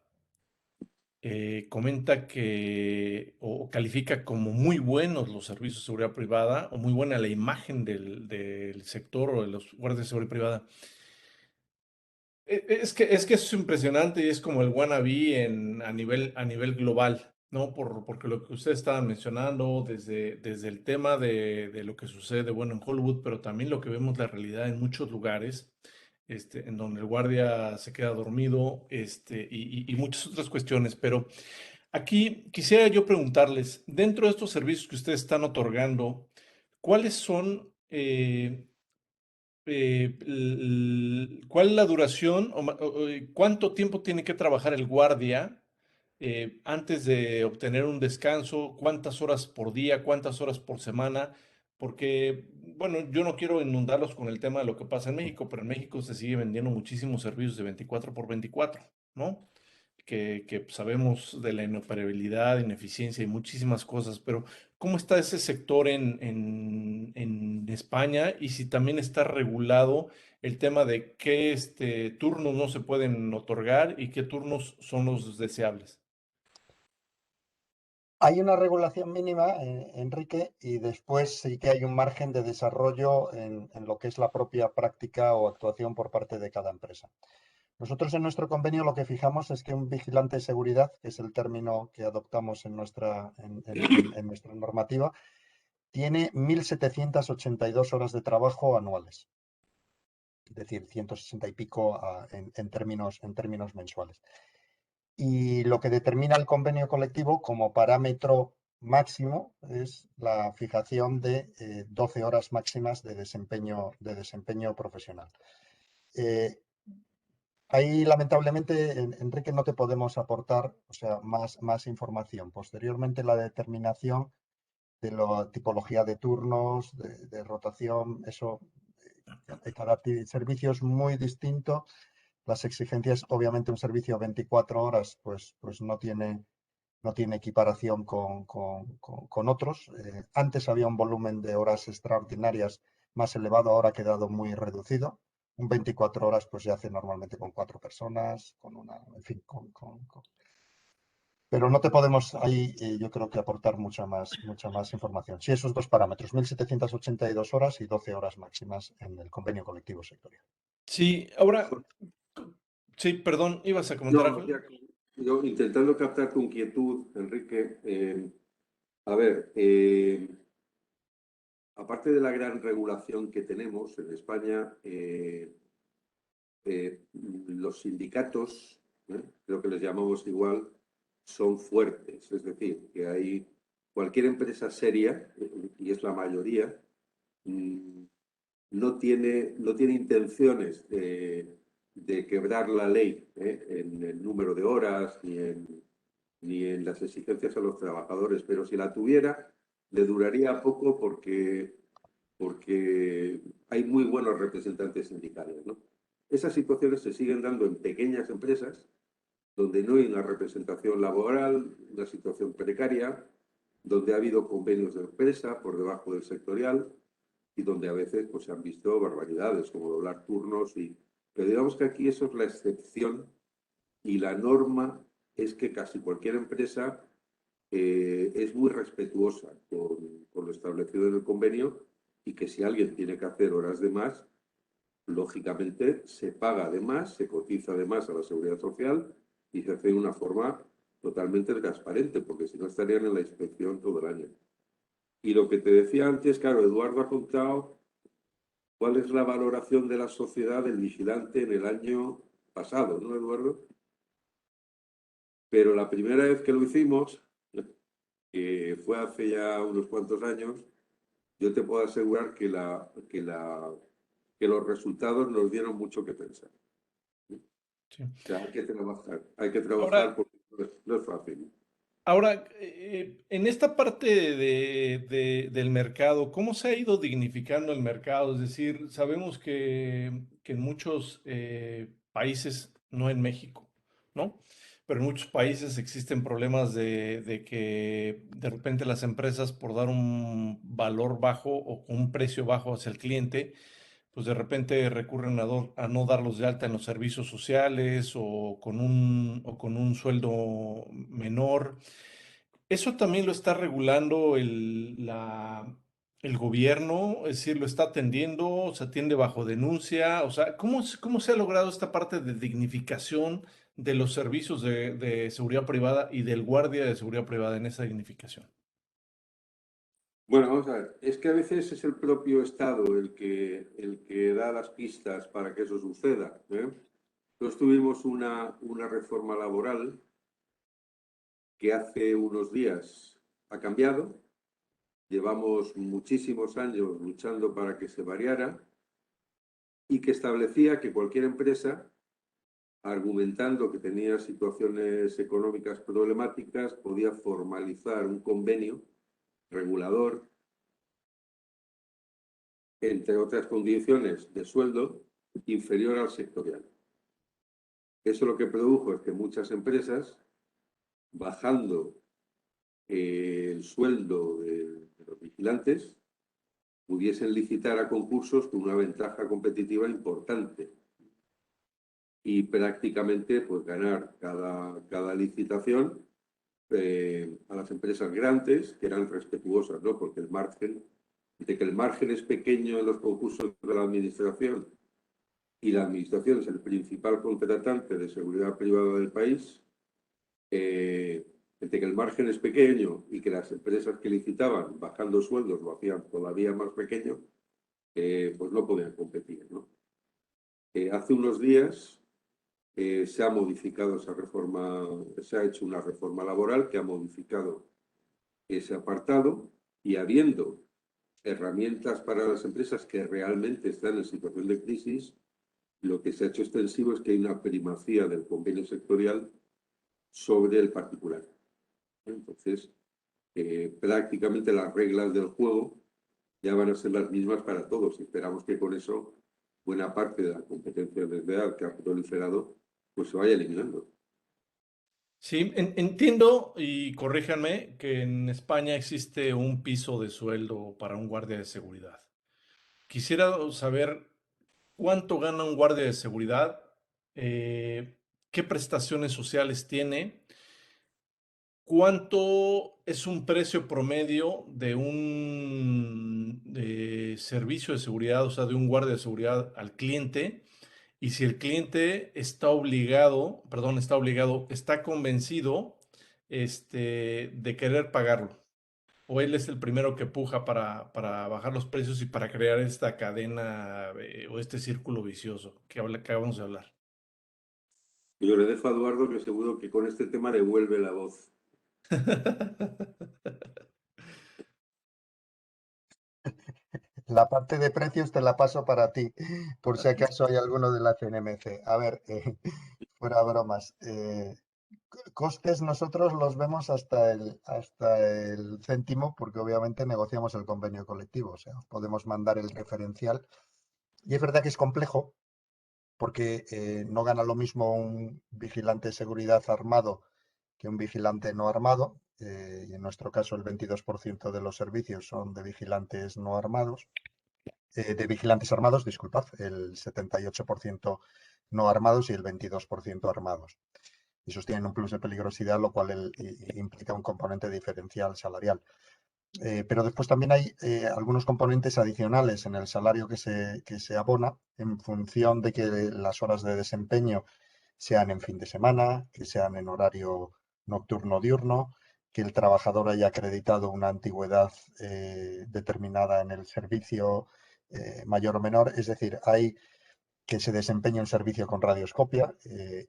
D: comenta que o califica como muy buenos los servicios de seguridad privada o muy buena la imagen del sector o de los guardias de seguridad privada. Es que es impresionante y es como el wannabe a nivel global, ¿no? Porque lo que ustedes estaban mencionando desde el tema de lo que sucede, bueno, en Hollywood, pero también lo que vemos la realidad en muchos lugares, en donde el guardia se queda dormido, y muchas otras cuestiones. Pero aquí quisiera yo preguntarles, dentro de estos servicios que ustedes están otorgando, ¿cuáles son ¿cuál es la duración cuánto tiempo tiene que trabajar el guardia antes de obtener un descanso? ¿Cuántas horas por día? ¿Cuántas horas por semana? Porque, bueno, yo no quiero inundarlos con el tema de lo que pasa en México, pero en México se sigue vendiendo muchísimos servicios de 24 por 24, ¿no? Que sabemos de la inoperabilidad, ineficiencia y muchísimas cosas, pero ¿cómo está ese sector en España? Y si también está regulado el tema de qué turnos no se pueden otorgar y qué turnos son los deseables.
B: Hay una regulación mínima, Enrique, y después sí que hay un margen de desarrollo en lo que es la propia práctica o actuación por parte de cada empresa. Nosotros en nuestro convenio lo que fijamos es que un vigilante de seguridad, que es el término que adoptamos en nuestra normativa, tiene 1.782 horas de trabajo anuales, es decir, 160 y pico en términos mensuales. Y lo que determina el convenio colectivo como parámetro máximo es la fijación de 12 horas máximas de desempeño profesional. Ahí, lamentablemente, Enrique, no te podemos aportar, o sea, más información. Posteriormente, la determinación de la tipología de turnos, de rotación, eso, cada servicio es muy distinto. Las exigencias, obviamente, un servicio 24 horas, pues no tiene equiparación con otros. Antes había un volumen de horas extraordinarias más elevado, ahora ha quedado muy reducido. Un 24 horas pues se hace normalmente con 4 personas, en fin, pero no te podemos ahí, yo creo que aportar mucha más información. Sí, esos dos parámetros, 1.782 horas y 12 horas máximas en el convenio colectivo sectorial.
D: Sí, ahora, sí, perdón, ¿ibas a comentar
E: No,
D: algo?
E: yo intentando captar tu inquietud, Enrique, a ver, aparte de la gran regulación que tenemos en España, los sindicatos, creo que les llamamos igual, son fuertes. Es decir, que hay cualquier empresa seria, y es la mayoría, no tiene intenciones de quebrar la ley en el número de horas ni en las exigencias a los trabajadores, pero si la tuviera, le duraría poco porque hay muy buenos representantes sindicales, ¿no? Esas situaciones se siguen dando en pequeñas empresas donde no hay una representación laboral, una situación precaria, donde ha habido convenios de empresa por debajo del sectorial y donde a veces pues, se han visto barbaridades como doblar turnos. Pero digamos que aquí eso es la excepción y la norma es que casi cualquier empresa es muy respetuosa con lo establecido en el convenio y que si alguien tiene que hacer horas de más, lógicamente se paga de más, se cotiza de más a la seguridad social y se hace de una forma totalmente transparente, porque si no estarían en la inspección todo el año. Y lo que te decía antes, claro, Eduardo ha contado cuál es la valoración de la sociedad del vigilante en el año pasado, ¿no, Eduardo? Pero la primera vez que lo hicimos, que fue hace ya unos cuantos años, yo te puedo asegurar que la que los resultados nos dieron mucho que pensar.
D: Sí.
E: O sea, hay que trabajar
D: Ahora,
E: porque no es fácil.
D: Ahora, en esta parte del mercado, ¿cómo se ha ido dignificando el mercado? Es decir, sabemos que en muchos países, no en México, ¿no? Pero en muchos países existen problemas de que de repente las empresas, por dar un valor bajo o con un precio bajo hacia el cliente, pues de repente recurren a no darlos de alta en los servicios sociales o con un sueldo menor. Eso también lo está regulando el gobierno, es decir, lo está atendiendo, se atiende bajo denuncia. O sea, ¿cómo se ha logrado esta parte de dignificación de los servicios de seguridad privada y del guardia de seguridad privada en esa dignificación?
E: Bueno, vamos a ver, es que a veces es el propio Estado el que da las pistas para que eso suceda, ¿eh? Nosotros tuvimos una reforma laboral que hace unos días ha cambiado. Llevamos muchísimos años luchando para que se variara y que establecía que cualquier empresa, argumentando que tenía situaciones económicas problemáticas, podía formalizar un convenio regulador, entre otras condiciones de sueldo, inferior al sectorial. Eso lo que produjo es que muchas empresas, bajando el sueldo de los vigilantes, pudiesen licitar a concursos con una ventaja competitiva importante y prácticamente pues ganar cada licitación a las empresas grandes, que eran respetuosas, ¿no? Porque el margen, de que el margen es pequeño en los concursos de la administración y la administración es el principal contratante de seguridad privada del país, entre que el margen es pequeño y que las empresas que licitaban bajando sueldos lo hacían todavía más pequeño, pues no podían competir, ¿no? Hace unos días se ha modificado esa reforma, se ha hecho una reforma laboral que ha modificado ese apartado y habiendo herramientas para las empresas que realmente están en situación de crisis, lo que se ha hecho extensivo es que hay una primacía del convenio sectorial sobre el particular. Entonces, prácticamente las reglas del juego ya van a ser las mismas para todos. Esperamos que con eso buena parte de la competencia desleal que ha proliferado pues se vaya eliminando.
D: Sí, entiendo y corríjanme que en España existe un piso de sueldo para un guardia de seguridad. Quisiera saber cuánto gana un guardia de seguridad, qué prestaciones sociales tiene, cuánto es un precio promedio de un servicio de seguridad, o sea, de un guardia de seguridad al cliente, y si el cliente está convencido, de querer pagarlo, o él es el primero que puja para bajar los precios y para crear esta cadena o este círculo vicioso que acabamos de hablar.
E: Yo le dejo a Eduardo que seguro que con este tema devuelve la voz.
B: La parte de precios te la paso para ti, por si acaso hay alguno de la CNMC. A ver, fuera bromas. Costes nosotros los vemos hasta el céntimo, porque obviamente negociamos el convenio colectivo, o sea, podemos mandar el referencial. Y es verdad que es complejo, porque no gana lo mismo un vigilante de seguridad armado que un vigilante no armado. Y en nuestro caso el 22% de los servicios son de vigilantes no armados. De vigilantes armados, disculpad, el 78% no armados y el 22% armados. Esos tienen un plus de peligrosidad, lo cual implica un componente diferencial salarial. Pero después también hay algunos componentes adicionales en el salario que se abona en función de que las horas de desempeño sean en fin de semana, que sean en horario nocturno-diurno, que el trabajador haya acreditado una antigüedad determinada en el servicio mayor o menor. Es decir, hay que se desempeñe un servicio con radioscopia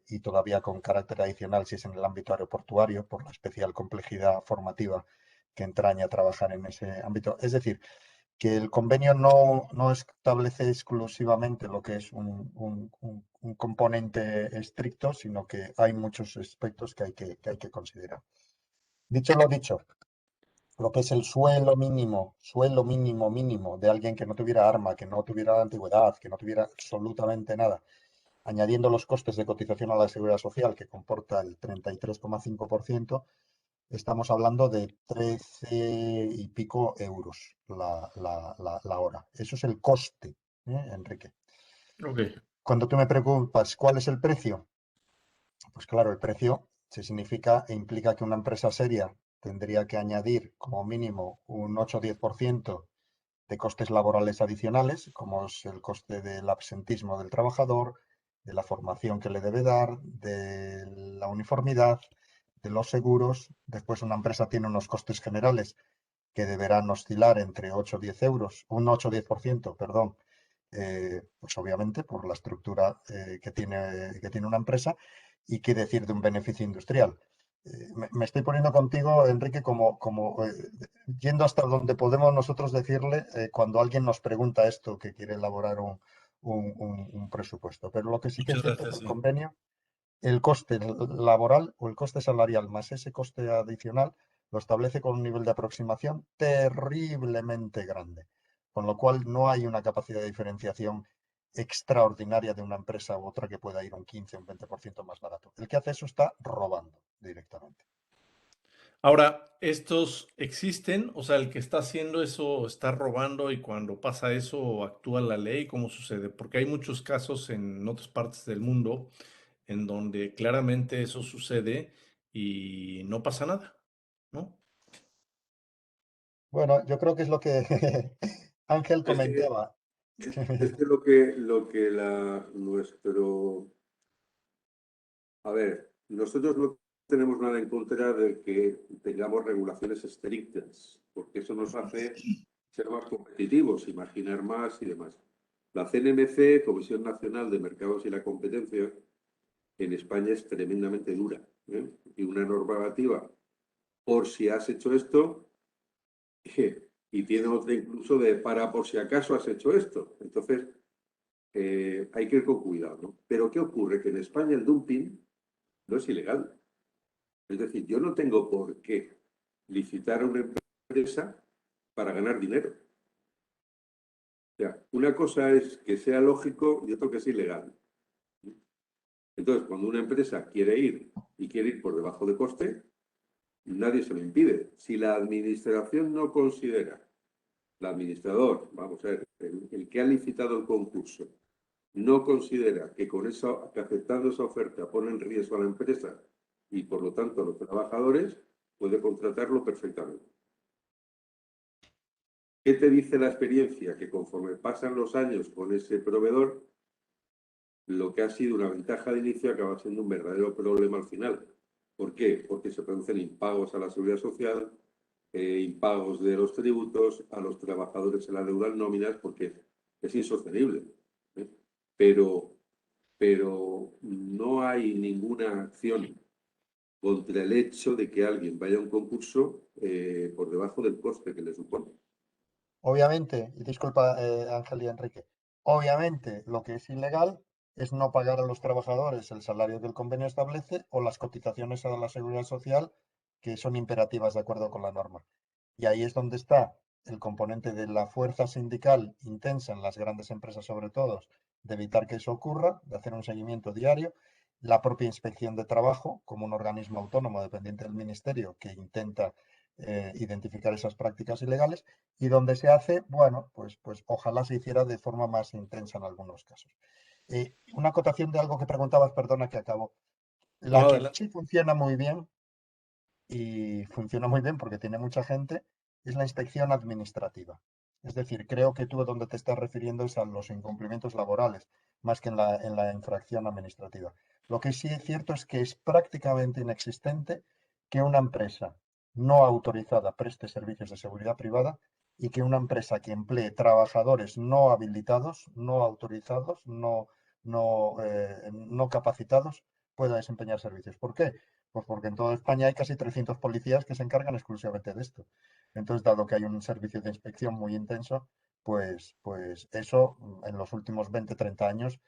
B: y todavía con carácter adicional si es en el ámbito aeroportuario, por la especial complejidad formativa que entraña trabajar en ese ámbito. Es decir, que el convenio no establece exclusivamente lo que es un componente estricto, sino que hay muchos aspectos que hay que considerar. Dicho lo dicho, lo que es el suelo mínimo de alguien que no tuviera arma, que no tuviera antigüedad, que no tuviera absolutamente nada, añadiendo los costes de cotización a la seguridad social, que comporta el 33,5%, estamos hablando de 13 y pico euros la hora. Eso es el coste, Enrique.
D: Ok.
B: Cuando tú me preguntas cuál es el precio, pues claro, el precio se significa e implica que una empresa seria tendría que añadir como mínimo un 8 o 10% de costes laborales adicionales, como es el coste del absentismo del trabajador, de la formación que le debe dar, de la uniformidad, de los seguros. Después una empresa tiene unos costes generales que deberán oscilar entre 8 o 10 euros, un 8 o 10%, perdón, pues obviamente por la estructura que tiene una empresa, y qué decir de un beneficio industrial. Me estoy poniendo contigo, Enrique, como yendo hasta donde podemos nosotros decirle cuando alguien nos pregunta esto, que quiere elaborar un presupuesto. Pero lo que sí que es
D: Muchas
B: cierto es
D: gracias,
B: que el
D: sí.
B: convenio, el coste laboral o el coste salarial más ese coste adicional lo establece con un nivel de aproximación terriblemente grande, con lo cual no hay una capacidad de diferenciación extraordinaria de una empresa u otra que pueda ir un 15 o un 20% más barato. El que hace eso está robando directamente.
D: Ahora, ¿estos existen? O sea, el que está haciendo eso está robando y cuando pasa eso actúa la ley. ¿Cómo sucede? Porque hay muchos casos en otras partes del mundo en donde claramente eso sucede y no pasa nada, ¿no?
B: Bueno, yo creo que es lo que Ángel
E: Es que,
B: comentaba.
E: es que lo que a ver, nosotros no tenemos nada en contra de que tengamos regulaciones estrictas, porque eso nos hace ser más competitivos, imaginar más y demás. La CNMC, Comisión Nacional de Mercados y la Competencia, en España es tremendamente dura, ¿eh? Y una normativa, por si has hecho esto, y tiene otra incluso de para por si acaso has hecho esto. Entonces, hay que ir con cuidado, ¿no? Pero ¿qué ocurre? Que en España el dumping no es ilegal. Es decir, yo no tengo por qué licitar a una empresa para ganar dinero. O sea, una cosa es que sea lógico y otra que sea ilegal. Entonces, cuando una empresa quiere ir y quiere ir por debajo de coste, nadie se lo impide. Si la administración no considera, el administrador, vamos a ver, el que ha licitado el concurso, no considera que con eso, que aceptando esa oferta pone en riesgo a la empresa y por lo tanto a los trabajadores, puede contratarlo perfectamente. ¿Qué te dice la experiencia? Que conforme pasan los años con ese proveedor, lo que ha sido una ventaja de inicio acaba siendo un verdadero problema al final. ¿Por qué? Porque se producen impagos a la seguridad social, impagos de los tributos, a los trabajadores se la deudan nóminas, porque es insostenible. ¿Eh? Pero no hay ninguna acción contra el hecho de que alguien vaya a un concurso por debajo del coste que le supone.
B: Obviamente, y disculpa Ángel y Enrique, obviamente lo que es ilegal es no pagar a los trabajadores el salario que el convenio establece o las cotizaciones a la seguridad social que son imperativas de acuerdo con la norma. Y ahí es donde está el componente de la fuerza sindical intensa en las grandes empresas, sobre todo, de evitar que eso ocurra, de hacer un seguimiento diario, la propia inspección de trabajo como un organismo autónomo dependiente del ministerio que intenta identificar esas prácticas ilegales, y donde se hace, bueno, pues ojalá se hiciera de forma más intensa en algunos casos. Una acotación de algo que preguntabas, perdona que acabo.
D: No,
B: La que
D: adelante.
B: sí funciona muy bien, y funciona muy bien porque tiene mucha gente, es la inspección administrativa. Es decir, creo que tú donde te estás refiriendo es a los incumplimientos laborales, más que en la infracción administrativa. Lo que sí es cierto es que es prácticamente inexistente que una empresa no autorizada preste servicios de seguridad privada y que una empresa que emplee trabajadores no habilitados, no autorizados, no capacitados, pueda desempeñar servicios. ¿Por qué? Pues porque en toda España hay casi 300 policías que se encargan exclusivamente de esto. Entonces, dado que hay un servicio de inspección muy intenso, pues eso en los últimos 20, 30 años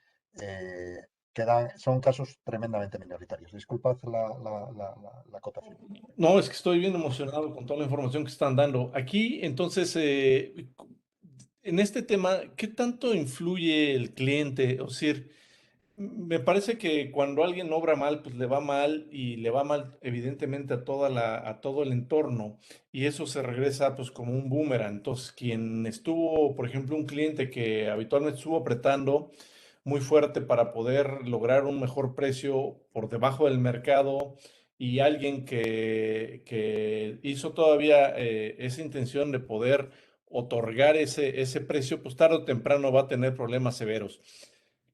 B: son casos tremendamente minoritarios. Disculpad la acotación.
D: No, es que estoy bien emocionado con toda la información que están dando. Aquí, entonces, en este tema, ¿qué tanto influye el cliente? O sea, me parece que cuando alguien obra mal, pues le va mal y le va mal evidentemente a todo el entorno y eso se regresa pues como un boomerang. Entonces, quien estuvo, por ejemplo, un cliente que habitualmente estuvo apretando muy fuerte para poder lograr un mejor precio por debajo del mercado y alguien que hizo todavía esa intención de poder otorgar ese precio, pues tarde o temprano va a tener problemas severos.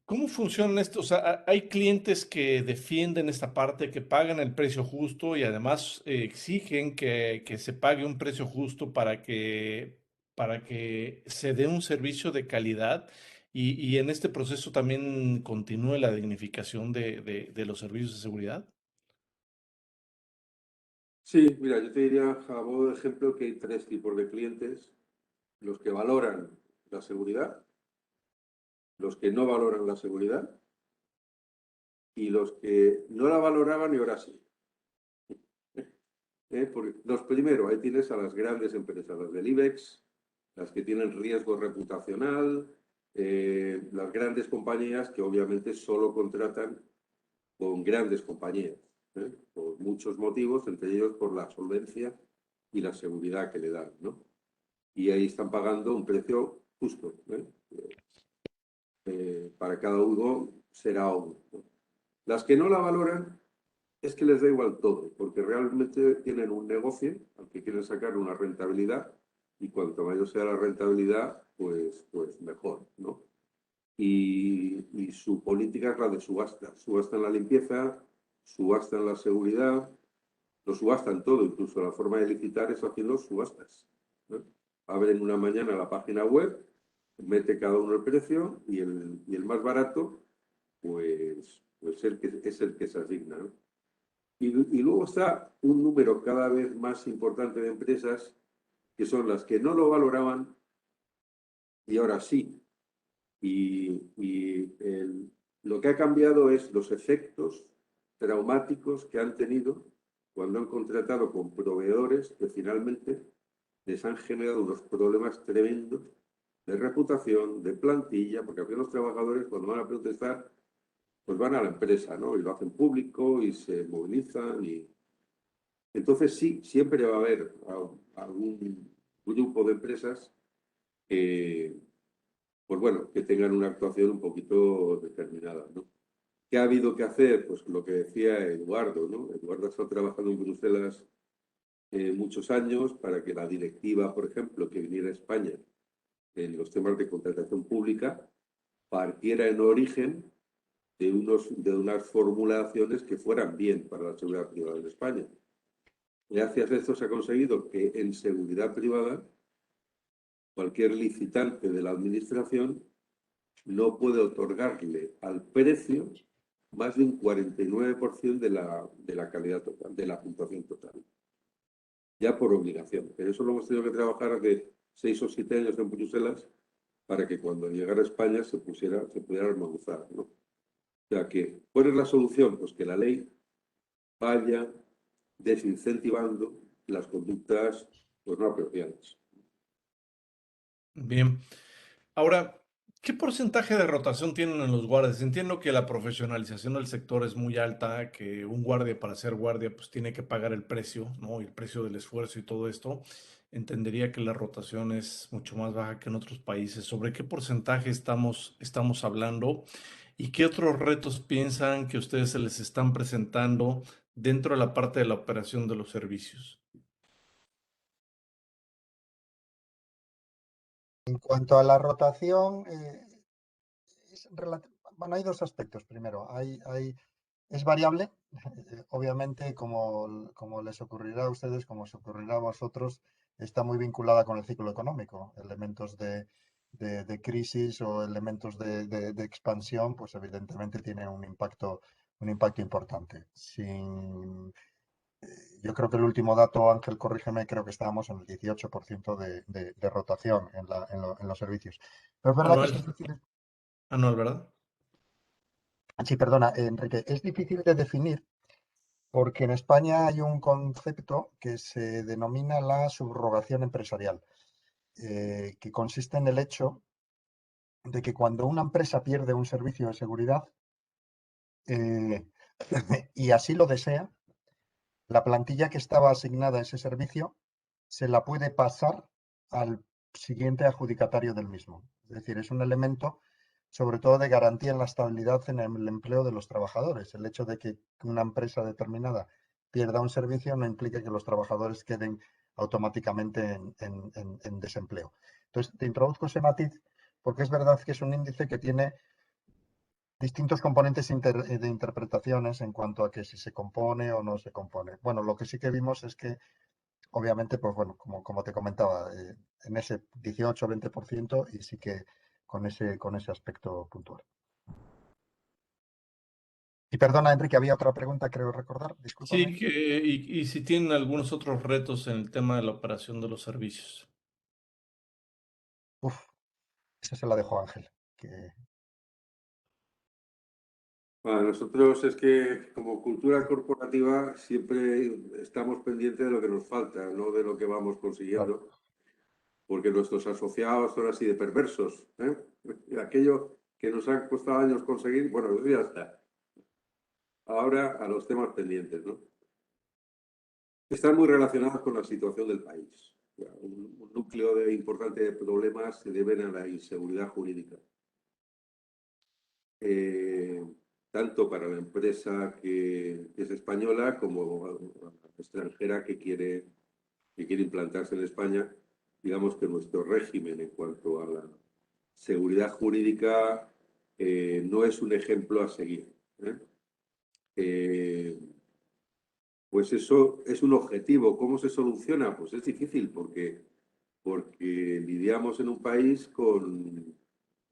D: ¿Cómo funcionan estos? O sea, hay clientes que defienden esta parte, que pagan el precio justo y además exigen que se pague un precio justo para que se dé un servicio de calidad y en este proceso también continúe la dignificación de los servicios de seguridad.
E: Sí, mira, yo te diría, a modo de ejemplo, que hay tres tipos de clientes: los que valoran la seguridad, los que no valoran la seguridad y los que no la valoraban y ahora sí. Porque los primeros, ahí tienes a las grandes empresas, las del IBEX, las que tienen riesgo reputacional, las grandes compañías que obviamente solo contratan con grandes compañías, por muchos motivos, entre ellos por la solvencia y la seguridad que le dan, ¿no? Y ahí están pagando un precio justo, para cada uno será uno, ¿no? Las que no la valoran es que les da igual todo, porque realmente tienen un negocio al que quieren sacar una rentabilidad y cuanto mayor sea la rentabilidad, pues mejor, ¿no? Y su política es la de subasta. Subastan la limpieza, subastan la seguridad, lo subastan todo, incluso la forma de licitar es haciendo subastas, ¿no? Abren una mañana la página web, mete cada uno el precio y el más barato, pues es el que se asigna, ¿no? Y luego está un número cada vez más importante de empresas que son las que no lo valoraban y ahora sí. Lo que ha cambiado es los efectos traumáticos que han tenido cuando han contratado con proveedores que finalmente les han generado unos problemas tremendos de reputación, de plantilla, porque al final los trabajadores cuando van a protestar, pues van a la empresa, ¿no? Y lo hacen público y se movilizan y entonces sí, siempre va a haber algún grupo de empresas que, pues bueno, que tengan una actuación un poquito determinada, ¿no? ¿Qué ha habido que hacer? Pues lo que decía Eduardo, ¿no? Eduardo ha estado trabajando en Bruselas muchos años para que la directiva, por ejemplo, que viniera a España en los temas de contratación pública, partiera en origen de unas formulaciones que fueran bien para la seguridad privada en España. Gracias a esto se ha conseguido que en seguridad privada cualquier licitante de la administración no puede otorgarle al precio más de un 49% de la calidad total, de la puntuación total. Ya por obligación. Pero eso lo hemos tenido que trabajar hace 6 o 7 años en Bruselas para que cuando llegara a España se pudiera armonizar, ¿no? O sea que, ¿cuál es la solución? Pues que la ley vaya desincentivando las conductas pues, no apropiadas.
D: Bien. Ahora, ¿qué porcentaje de rotación tienen en los guardias? Entiendo que la profesionalización del sector es muy alta, que un guardia para ser guardia pues tiene que pagar el precio, ¿no? El precio del esfuerzo y todo esto. Entendería que la rotación es mucho más baja que en otros países. ¿Sobre qué porcentaje estamos hablando? ¿Y qué otros retos piensan que ustedes se les están presentando dentro de la parte de la operación de los servicios?
B: En cuanto a la rotación, bueno, hay dos aspectos. Primero, es variable, obviamente, como les ocurrirá a ustedes, como os ocurrirá a vosotros, está muy vinculada con el ciclo económico. Elementos de crisis o elementos de expansión, pues evidentemente tienen un impacto un impacto importante. Yo creo que el último dato, Ángel, corrígeme, creo que estábamos en el 18% de rotación en los servicios. Pero es verdad que es
D: Anual,
B: difícil.
D: anual, ¿verdad?
B: Sí, perdona, Enrique, es difícil de definir porque en España hay un concepto que se denomina la subrogación empresarial, que consiste en el hecho de que cuando una empresa pierde un servicio de seguridad eh, y así lo desea, la plantilla que estaba asignada a ese servicio se la puede pasar al siguiente adjudicatario del mismo. Es decir, es un elemento sobre todo de garantía en la estabilidad en el empleo de los trabajadores. El hecho de que una empresa determinada pierda un servicio no implica que los trabajadores queden automáticamente en desempleo. Entonces, te introduzco ese matiz porque es verdad que es un índice que tiene distintos componentes de interpretaciones en cuanto a que si se compone o no se compone. Bueno, lo que sí que vimos es que, obviamente, pues bueno, como te comentaba, en ese 18-20% y sí que con ese aspecto puntual. Y perdona, Enrique, había otra pregunta, creo recordar, discúlpame.
D: Sí, y si tienen algunos otros retos en el tema de la operación de los servicios.
B: Uf, esa se la dejo a Ángel.
E: Bueno, nosotros es que como cultura corporativa siempre estamos pendientes de lo que nos falta, no de lo que vamos consiguiendo,
B: Claro,
E: porque nuestros asociados son así de perversos, ¿eh? Y aquello que nos ha costado años conseguir, bueno, eso ya está. Ahora a los temas pendientes, ¿no? Están muy relacionados con la situación del país. Un núcleo importante de problemas se deben a la inseguridad jurídica. Tanto para la empresa que es española como a la extranjera que quiere implantarse en España. Digamos que nuestro régimen en cuanto a la seguridad jurídica no es un ejemplo a seguir. Pues eso es un objetivo. ¿Cómo se soluciona? Pues es difícil porque lidiamos en un país con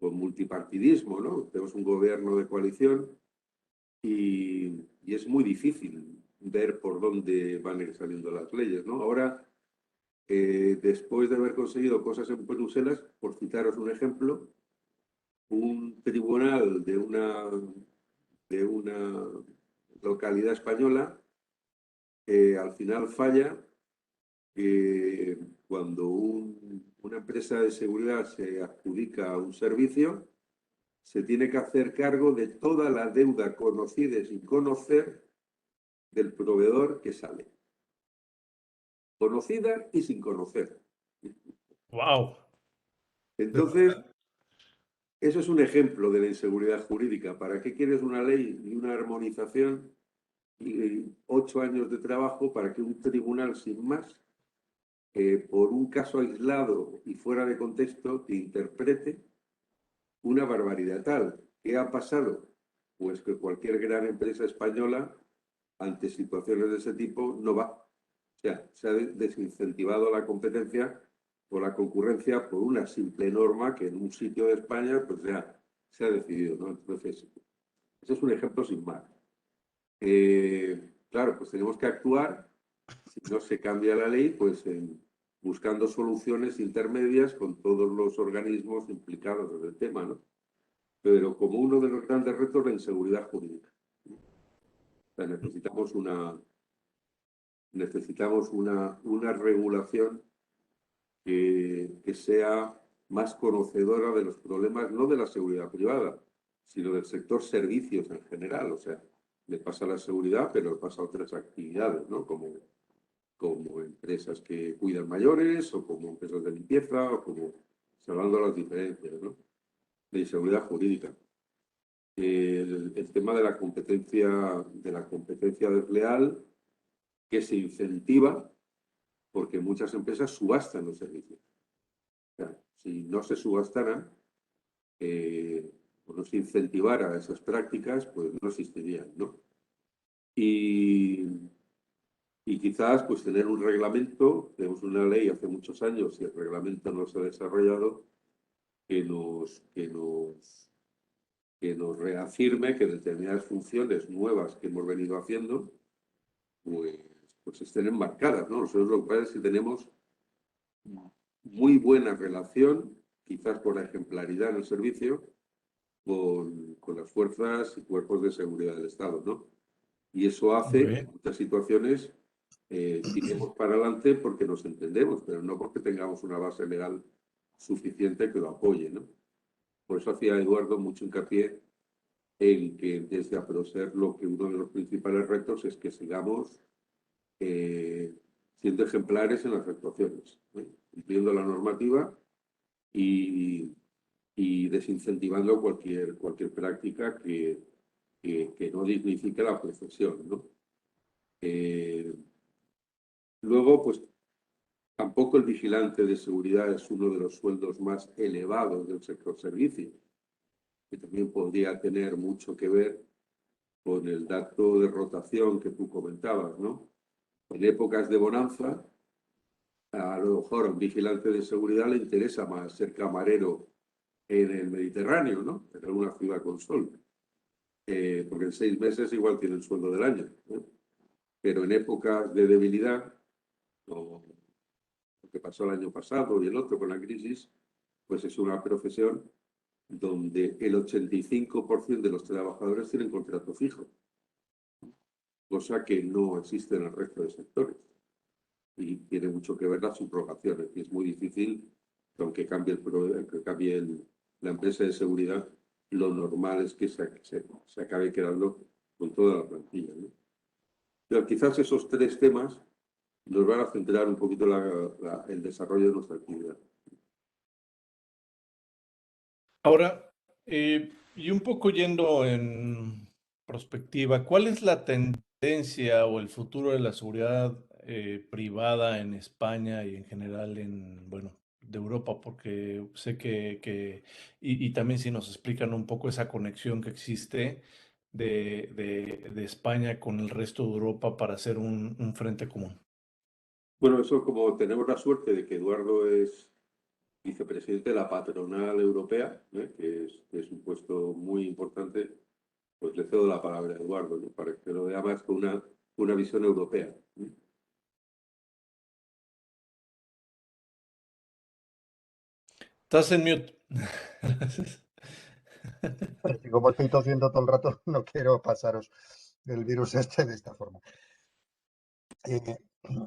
E: multipartidismo, ¿no? Tenemos un gobierno de coalición y es muy difícil ver por dónde van a ir saliendo las leyes, ¿no? Ahora, después de haber conseguido cosas en Bruselas, por citaros un ejemplo, un tribunal de una localidad española al final falla que cuando una empresa de seguridad se adjudica un servicio, se tiene que hacer cargo de toda la deuda conocida y sin conocer del proveedor que sale. Conocida y sin conocer.
D: ¡Wow!
E: Entonces, eso es un ejemplo de la inseguridad jurídica. ¿Para qué quieres una ley y una armonización y 8 años de trabajo para que un tribunal sin más, por un caso aislado y fuera de contexto, te interprete una barbaridad tal? ¿Qué ha pasado? Pues que cualquier gran empresa española, ante situaciones de ese tipo, no va. O sea, se ha desincentivado la competencia o la concurrencia por una simple norma que en un sitio de España pues ya se ha decidido, ¿no? Entonces, ese es un ejemplo sin más. Claro, pues tenemos que actuar, si no se cambia la ley, pues buscando soluciones intermedias con todos los organismos implicados en el tema, ¿no? Pero como uno de los grandes retos, la inseguridad jurídica. O sea, necesitamos una regulación que sea más conocedora de los problemas, no de la seguridad privada, sino del sector servicios en general. O sea, le pasa a la seguridad, pero le pasa a otras actividades, ¿no? Como empresas que cuidan mayores, o como empresas de limpieza, o como, salvando las diferencias, ¿no? De inseguridad jurídica. El tema de la competencia desleal, que se incentiva porque muchas empresas subastan los servicios. O sea, si no se subastaran o no se incentivara esas prácticas, pues no existirían, ¿no? Y quizás pues tener un reglamento, tenemos una ley hace muchos años y el reglamento no se ha desarrollado, que que nos reafirme que determinadas funciones nuevas que hemos venido haciendo, pues estén enmarcadas, ¿no? Nosotros lo que pasa es que tenemos muy buena relación, quizás por la ejemplaridad en el servicio, con las fuerzas y cuerpos de seguridad del Estado, ¿no? Y eso hace que en muchas situaciones tiremos para adelante porque nos entendemos, pero no porque tengamos una base legal suficiente que lo apoye, ¿no? Por eso hacía Eduardo mucho hincapié en que desde APROSER uno de los principales retos es que sigamos siendo ejemplares en las actuaciones, cumpliendo la normativa y desincentivando cualquier práctica que no dignifique la profesión, ¿no? Luego, pues tampoco el vigilante de seguridad es uno de los sueldos más elevados del sector servicios, que también podría tener mucho que ver con el dato de rotación que tú comentabas, ¿no? En épocas de bonanza, a lo mejor a un vigilante de seguridad le interesa más ser camarero en el Mediterráneo, ¿no? En una ciudad con sol. Porque en 6 meses igual tiene el sueldo del año, ¿no? Pero en épocas de debilidad, lo que pasó el año pasado y el otro con la crisis, pues es una profesión donde el 85% de los trabajadores tienen contrato fijo, cosa que no existe en el resto de sectores. Y tiene mucho que ver las subrogaciones, y es muy difícil que aunque cambie, la empresa de seguridad, lo normal es que se acabe quedando con toda la plantilla, ¿no? Pero quizás esos 3 temas nos van a centrar un poquito el desarrollo de nuestra actividad.
D: Ahora, y un poco yendo en perspectiva, ¿cuál es la tendencia o el futuro de la seguridad privada en España y en general de Europa? Porque sé y también si nos explican un poco esa conexión que existe de España con el resto de Europa para hacer un frente común.
E: Bueno, eso como tenemos la suerte de que Eduardo es vicepresidente de la patronal europea, que es un puesto muy importante, pues le cedo la palabra a Eduardo, ¿no? Para que lo vea más con una visión europea.
D: Estás en mute.
B: Y como estoy tosiendo todo el rato, no quiero pasaros el virus este de esta forma.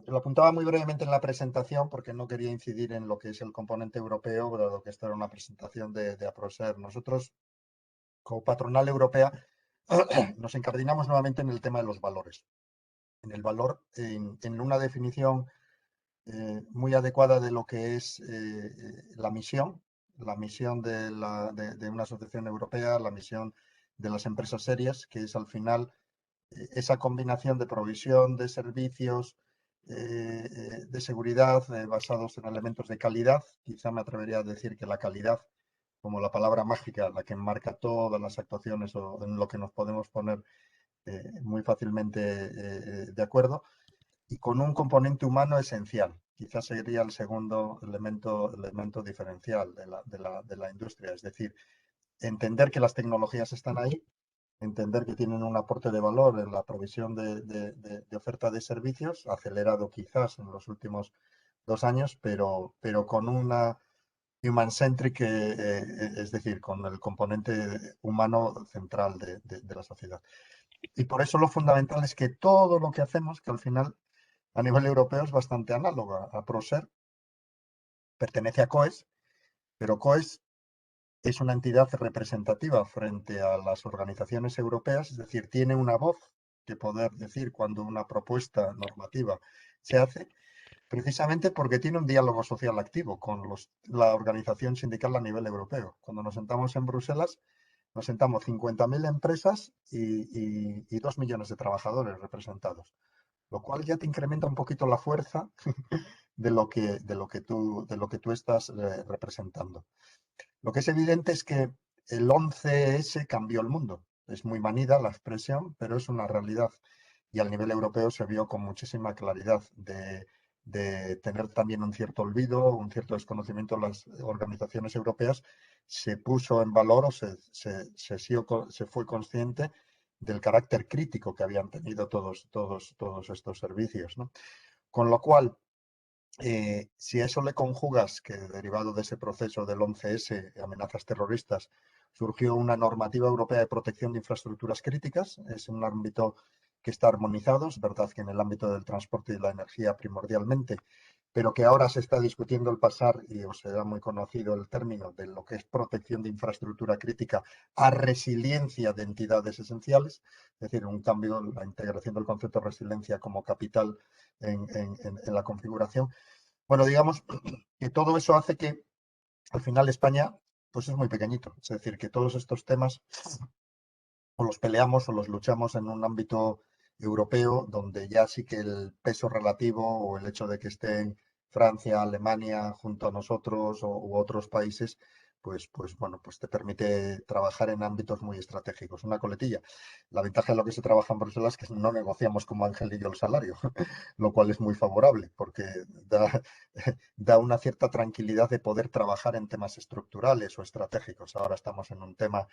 B: Lo apuntaba muy brevemente en la presentación porque no quería incidir en lo que es el componente europeo, dado que esta era una presentación de APROSER. Nosotros, como patronal europea, nos encardinamos nuevamente en el tema de los valores. En el valor, en una definición muy adecuada de lo que es la misión de una asociación europea, la misión de las empresas serias, que es al final esa combinación de provisión de servicios de seguridad basados en elementos de calidad. Quizá me atrevería a decir que la calidad, como la palabra mágica, la que enmarca todas las actuaciones o en lo que nos podemos poner muy fácilmente de acuerdo, y con un componente humano esencial. Quizás sería el segundo elemento diferencial de la industria, es decir, entender que las tecnologías están ahí, entender que tienen un aporte de valor en la provisión de oferta de servicios, acelerado quizás en los últimos 2 años, pero con una human-centric, es decir, con el componente humano central de la sociedad. Y por eso lo fundamental es que todo lo que hacemos, que al final a nivel europeo es bastante análoga a PROSER, pertenece a COES, pero COES es una entidad representativa frente a las organizaciones europeas, es decir, tiene una voz que poder decir cuando una propuesta normativa se hace, precisamente porque tiene un diálogo social activo con la organización sindical a nivel europeo. Cuando nos sentamos en Bruselas, nos sentamos 50.000 empresas y 2 millones de trabajadores representados, lo cual ya te incrementa un poquito la fuerza de lo que tú estás representando. Lo que es evidente es que el 11S cambió el mundo. Es muy manida la expresión, pero es una realidad. Y a nivel europeo se vio con muchísima claridad. De de tener también un cierto olvido, un cierto desconocimiento de las organizaciones europeas, se puso en valor o se fue consciente del carácter crítico que habían tenido todos estos servicios, ¿no? Con lo cual, si a eso le conjugas que derivado de ese proceso del 11S, amenazas terroristas, surgió una normativa europea de protección de infraestructuras críticas, es un ámbito que está armonizado, es verdad que en el ámbito del transporte y la energía primordialmente, pero que ahora se está discutiendo el pasar, y os será muy conocido el término, de lo que es protección de infraestructura crítica a resiliencia de entidades esenciales, es decir, un cambio, la integración del concepto de resiliencia como capital en la configuración. Bueno, digamos que todo eso hace que al final España pues es muy pequeñito. Es decir, que todos estos temas o los peleamos o los luchamos en un ámbito europeo donde ya sí que el peso relativo o el hecho de que estén Francia, Alemania junto a nosotros u otros países, pues bueno, pues te permite trabajar en ámbitos muy estratégicos. Una coletilla. La ventaja de lo que se trabaja en Bruselas es que no negociamos como Ángel y yo el salario, lo cual es muy favorable porque da una cierta tranquilidad de poder trabajar en temas estructurales o estratégicos. Ahora estamos en un tema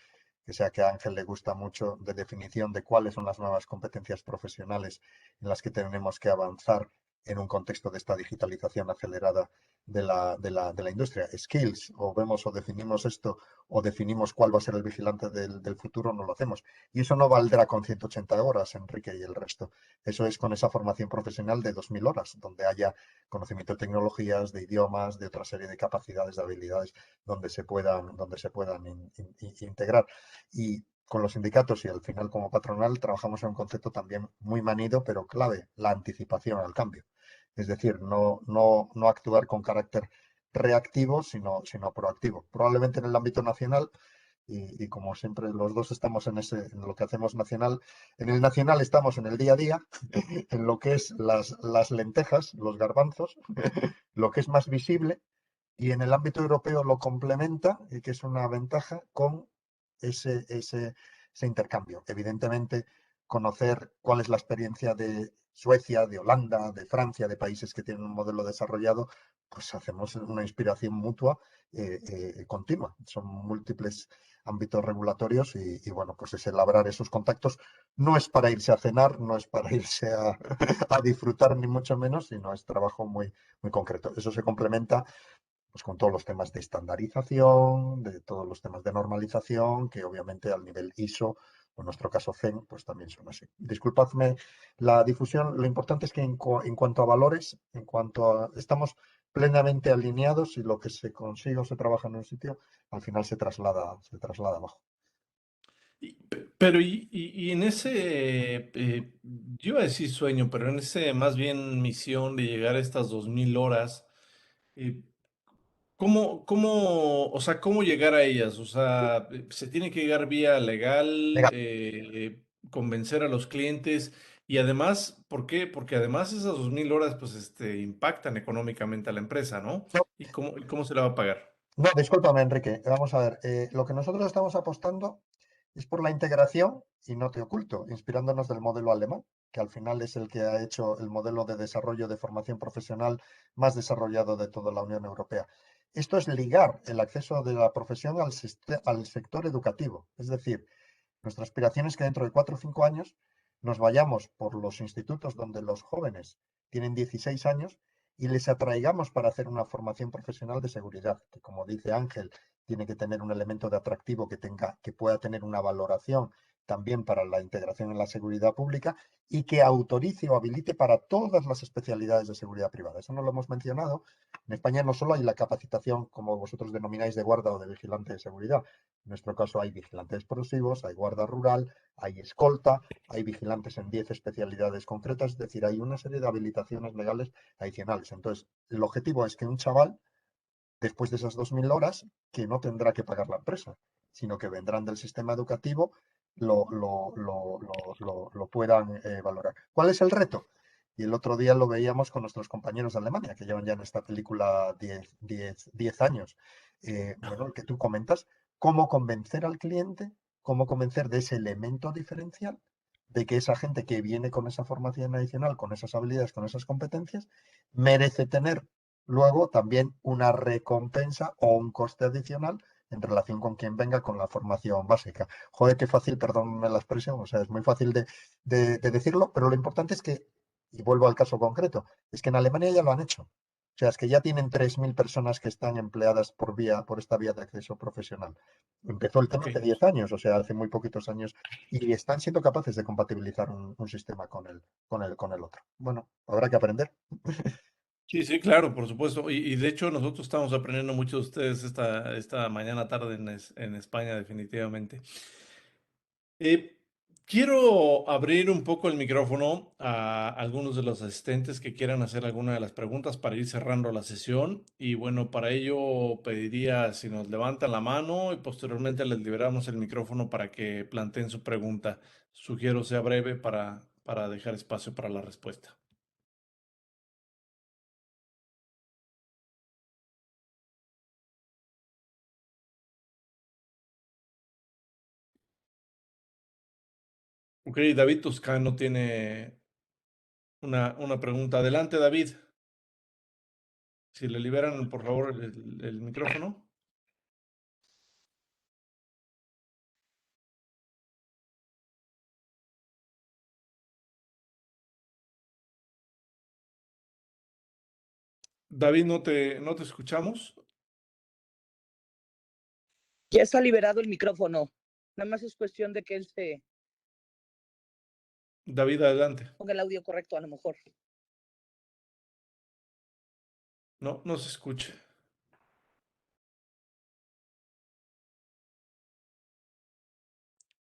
B: que sea que a Ángel le gusta mucho, de definición de cuáles son las nuevas competencias profesionales en las que tenemos que avanzar en un contexto de esta digitalización acelerada de la industria. Skills, o vemos o definimos esto, o definimos cuál va a ser el vigilante del futuro, no lo hacemos. Y eso no valdrá con 180 horas, Enrique, y el resto. Eso es con esa formación profesional de 2000 horas, donde haya conocimiento de tecnologías, de idiomas, de otra serie de capacidades, de habilidades, donde se puedan integrar. Y con los sindicatos y al final como patronal trabajamos en un concepto también muy manido, pero clave, la anticipación al cambio. Es decir, no actuar con carácter reactivo, sino proactivo. Probablemente en el ámbito nacional, y como siempre los dos estamos en lo que hacemos nacional, en el nacional estamos en el día a día, en lo que es las lentejas, los garbanzos, lo que es más visible, y en el ámbito europeo lo complementa, y que es una ventaja, con ese intercambio. Evidentemente, conocer cuál es la experiencia de Suecia, de Holanda, de Francia, de países que tienen un modelo desarrollado, pues hacemos una inspiración mutua continua. Son múltiples ámbitos regulatorios y bueno, pues es elaborar esos contactos. No es para irse a cenar, no es para irse a disfrutar ni mucho menos, sino es trabajo muy, muy concreto. Eso se complementa pues con todos los temas de estandarización, de todos los temas de normalización, que obviamente al nivel ISO, o en nuestro caso CEN, pues también son así. Disculpadme la difusión, lo importante es que en cuanto a valores, estamos plenamente alineados y lo que se consigue o se trabaja en un sitio, al final se traslada abajo.
D: Pero y en ese, yo iba a decir sueño, pero en ese más bien misión de llegar a estas 2000 horas, eh, o sea, cómo llegar a ellas? O sea, se tiene que llegar vía legal,
B: Venga,
D: convencer a los clientes y además, ¿por qué? Porque además esas 2000 horas, pues, impactan económicamente a la empresa, ¿no?
B: no,
D: Y cómo se la va a pagar?
B: no, discúlpame, Enrique. Vamos a ver. Lo que nosotros estamos apostando es por la integración, y no te oculto, inspirándonos del modelo alemán, que al final es el que ha hecho el modelo de desarrollo de formación profesional más desarrollado de toda la Unión Europea. Esto es ligar el acceso de la profesión al sector educativo. Es decir, nuestra aspiración es que dentro de 4 o 5 años nos vayamos por los institutos donde los jóvenes tienen 16 años y les atraigamos para hacer una formación profesional de seguridad, que como dice Ángel, tiene que tener un elemento de atractivo que pueda tener una valoración también para la integración en la seguridad pública y que autorice o habilite para todas las especialidades de seguridad privada. Eso no lo hemos mencionado. En España no solo hay la capacitación, como vosotros denomináis, de guarda o de vigilante de seguridad. En nuestro caso hay vigilantes explosivos, hay guarda rural, hay escolta, hay vigilantes en 10 especialidades concretas, es decir, hay una serie de habilitaciones legales adicionales. Entonces, el objetivo es que un chaval, después de esas 2000 horas, que no tendrá que pagar la empresa, sino que vendrán del sistema educativo, lo puedan valorar. ¿Cuál es el reto? Y el otro día lo veíamos con nuestros compañeros de Alemania, que llevan ya en esta película 10 años. Bueno, el que tú comentas, cómo convencer al cliente, cómo convencer de ese elemento diferencial de que esa gente que viene con esa formación adicional, con esas habilidades, con esas competencias, merece tener luego también una recompensa o un coste adicional en relación con quien venga con la formación básica. Joder, qué fácil, perdónme la expresión, o sea, es muy fácil de decirlo, pero lo importante es que, y vuelvo al caso concreto, es que en Alemania ya lo han hecho. O sea, es que ya tienen 3.000 personas que están empleadas por esta vía de acceso profesional. Empezó el tema
D: Ok.
B: hace 10 años, o sea, hace muy poquitos años, y están siendo capaces de compatibilizar un sistema con el otro. Bueno, habrá que aprender.
D: Sí, sí, claro, por supuesto. Y de hecho nosotros estamos aprendiendo mucho de ustedes esta mañana tarde en España, definitivamente. Eh, quiero abrir un poco el micrófono a algunos de los asistentes que quieran hacer alguna de las preguntas para ir cerrando la sesión. Y bueno, para ello pediría si nos levantan la mano y posteriormente les liberamos el micrófono para que planteen su pregunta. Sugiero sea breve para dejar espacio para la respuesta. Ok, David Toscano tiene una pregunta. Adelante, David. Si le liberan, por favor, el micrófono. David, no te escuchamos.
A: Ya está liberado el micrófono. Nada más es cuestión de que él se
D: David, adelante.
A: ponga el audio correcto, a lo mejor.
D: No se escucha.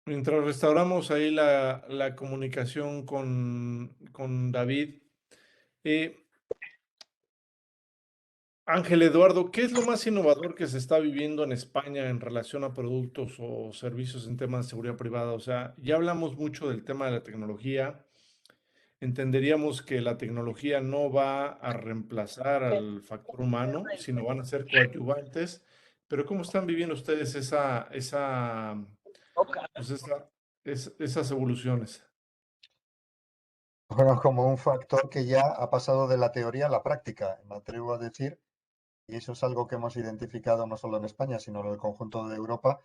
D: Mientras restauramos ahí la comunicación con David. eh, Ángel Eduardo, ¿qué es lo más innovador que se está viviendo en España en relación a productos o servicios en temas de seguridad privada? O sea, ya hablamos mucho del tema de la tecnología. Entenderíamos que la tecnología no va a reemplazar al factor humano, sino van a ser coadyuvantes. Pero ¿cómo están viviendo ustedes pues esas evoluciones?
B: Bueno, como un factor que ya ha pasado de la teoría a la práctica, me atrevo a decir, y eso es algo que hemos identificado no solo en España, sino en el conjunto de Europa.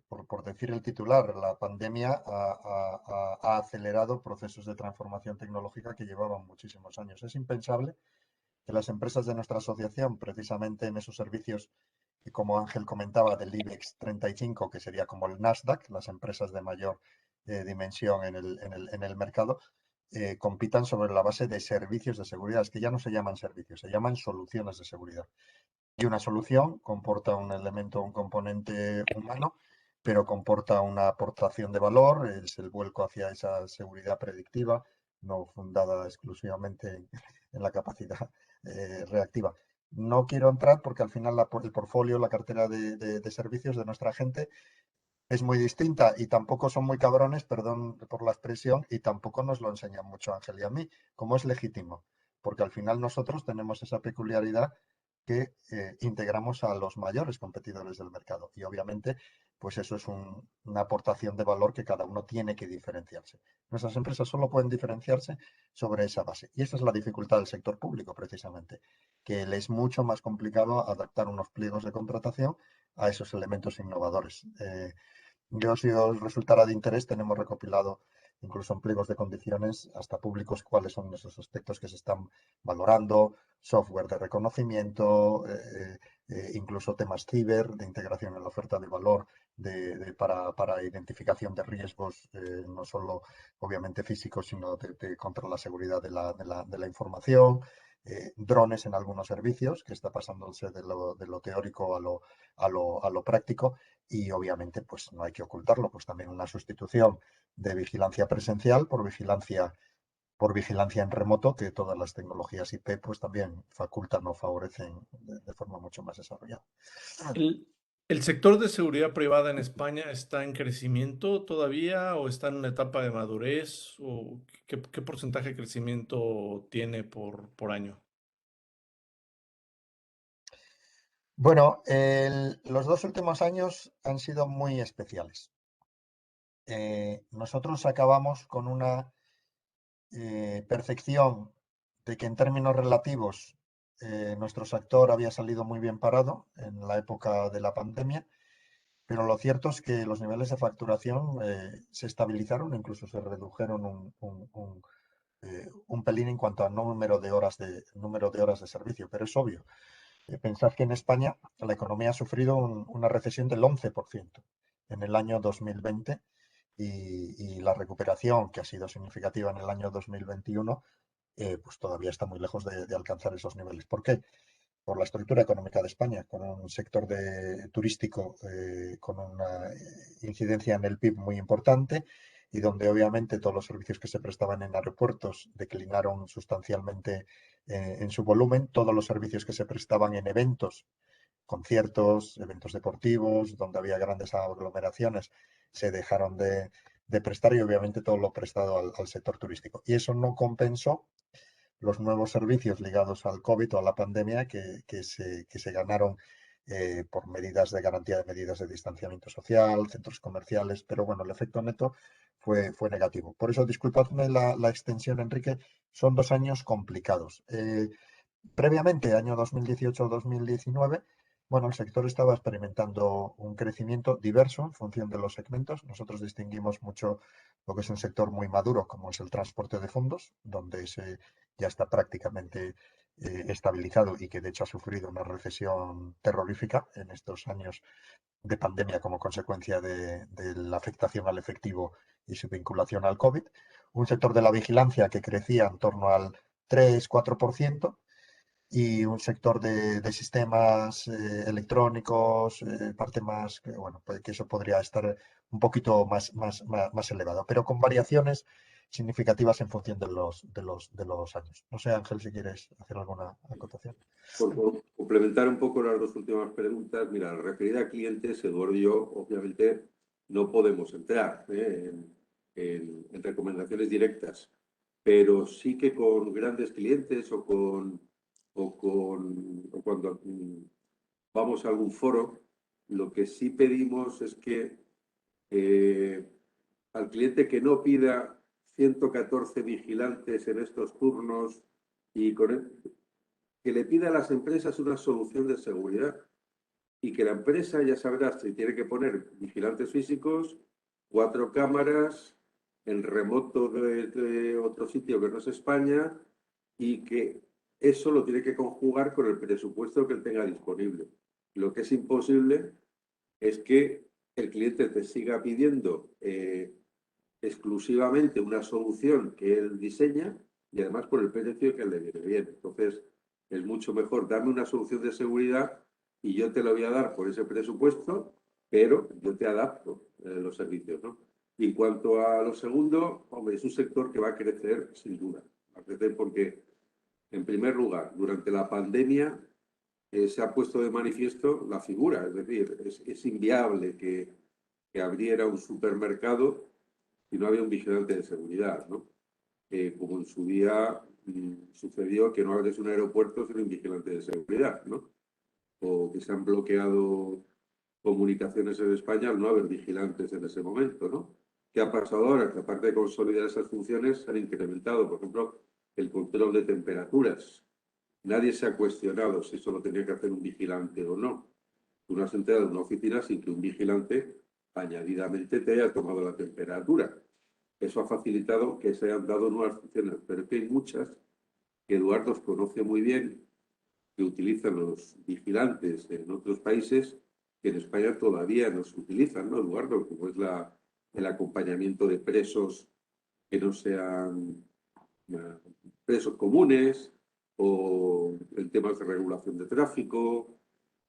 B: Por decir el titular, la pandemia ha acelerado procesos de transformación tecnológica que llevaban muchísimos años. Es impensable que las empresas de nuestra asociación, precisamente en esos servicios que, como Ángel comentaba, del IBEX 35, que sería como el Nasdaq, las empresas de mayor dimensión en el mercado, compitan sobre la base de servicios de seguridad. Es que ya no se llaman servicios, se llaman soluciones de seguridad. Y una solución comporta un elemento, un componente humano, pero comporta una aportación de valor, es el vuelco hacia esa seguridad predictiva, no fundada exclusivamente en la capacidad reactiva. No quiero entrar porque al final el portfolio, la cartera de servicios de nuestra gente es muy distinta y tampoco son muy cabrones, perdón por la expresión, y tampoco nos lo enseñan mucho Ángel y a mí, como es legítimo, porque al final nosotros tenemos esa peculiaridad que integramos a los mayores competidores del mercado y obviamente pues eso es una aportación de valor que cada uno tiene que diferenciarse. Nuestras empresas solo pueden diferenciarse sobre esa base y esa es la dificultad del sector público precisamente, que le es mucho más complicado adaptar unos pliegos de contratación a esos elementos innovadores. Yo, si os resultara de interés, tenemos recopilado incluso en pliegos de condiciones hasta públicos cuáles son esos aspectos que se están valorando, software de reconocimiento, incluso temas ciber, de integración en la oferta de valor para identificación de riesgos, no solo obviamente físicos, sino contra la seguridad de la información. Drones en algunos servicios, que está pasándose de lo teórico a lo práctico y obviamente pues no hay que ocultarlo, pues también una sustitución de vigilancia presencial por vigilancia en remoto, que todas las tecnologías IP pues también facultan o favorecen de forma mucho más desarrollada.
D: ¿El, el sector de seguridad privada en España está en crecimiento todavía o está en una etapa de madurez? ¿O qué porcentaje de crecimiento tiene por año?
B: Bueno, los 2 últimos años han sido muy especiales. nosotros acabamos con una percepción de que en términos relativos nuestro sector había salido muy bien parado en la época de la pandemia, pero lo cierto es que los niveles de facturación se estabilizaron, incluso se redujeron un pelín en cuanto al número de horas de servicio, pero es obvio. Pensad que en España la economía ha sufrido una recesión del 11% en el año 2020 y la recuperación, que ha sido significativa en el año 2021, pues todavía está muy lejos de alcanzar esos niveles. ¿Por qué? Por la estructura económica de España, con un sector turístico con una incidencia en el PIB muy importante y donde obviamente todos los servicios que se prestaban en aeropuertos declinaron sustancialmente en su volumen, todos los servicios que se prestaban en eventos, conciertos, eventos deportivos, donde había grandes aglomeraciones, se dejaron de prestar y obviamente todo lo prestado al sector turístico. Y eso no compensó los nuevos servicios ligados al COVID o a la pandemia que se ganaron por medidas de garantía de medidas de distanciamiento social, centros comerciales, pero bueno, el efecto neto fue negativo. Por eso, disculpadme la extensión, Enrique, son 2 años complicados. Previamente, año 2018-2019, bueno, el sector estaba experimentando un crecimiento diverso en función de los segmentos. Nosotros distinguimos mucho lo que es un sector muy maduro, como es el transporte de fondos, donde ya está prácticamente estabilizado y que de hecho ha sufrido una recesión terrorífica en estos años de pandemia como consecuencia de la afectación al efectivo y su vinculación al COVID. Un sector de la vigilancia que crecía en torno al 3-4%, y un sector de sistemas electrónicos, parte más, que, bueno, pues que eso podría estar un poquito más elevado, pero con variaciones significativas en función de los años. No sé, Ángel, si quieres hacer alguna acotación.
E: Por complementar un poco las dos últimas preguntas, mira, referida a clientes, Eduardo y yo, obviamente, no podemos entrar en recomendaciones directas, pero sí que con grandes clientes o cuando vamos a algún foro, lo que sí pedimos es que al cliente que no pida 114 vigilantes en estos turnos y que le pida a las empresas una solución de seguridad y que la empresa, ya sabrás, si tiene que poner vigilantes físicos, 4 cámaras, en remoto de otro sitio que no es España, y que eso lo tiene que conjugar con el presupuesto que él tenga disponible. Lo que es imposible es que el cliente te siga pidiendo exclusivamente una solución que él diseña y además por el precio que le viene bien. Entonces, es mucho mejor darme una solución de seguridad y yo te lo voy a dar por ese presupuesto, pero yo te adapto los servicios, ¿no? Y en cuanto a lo segundo, hombre, es un sector que va a crecer sin duda. Va a crecer porque, en primer lugar, durante la pandemia se ha puesto de manifiesto la figura, es decir, es inviable que abriera un supermercado si no había un vigilante de seguridad, ¿no? Como en su día sucedió que no abres un aeropuerto sin un vigilante de seguridad, ¿no? O que se han bloqueado comunicaciones en España al no haber vigilantes en ese momento, ¿no? ¿Qué ha pasado ahora? Que aparte de consolidar esas funciones, se han incrementado, por ejemplo, el control de temperaturas. Nadie se ha cuestionado si eso lo tenía que hacer un vigilante o no. Tú no has entrado en una oficina sin que un vigilante añadidamente te haya tomado la temperatura. Eso ha facilitado que se hayan dado nuevas funciones, pero es que hay muchas que Eduardo os conoce muy bien, que utilizan los vigilantes en otros países, que en España todavía no se utilizan, ¿no, Eduardo? Como es el acompañamiento de presos que no sean presos comunes, o el tema de regulación de tráfico,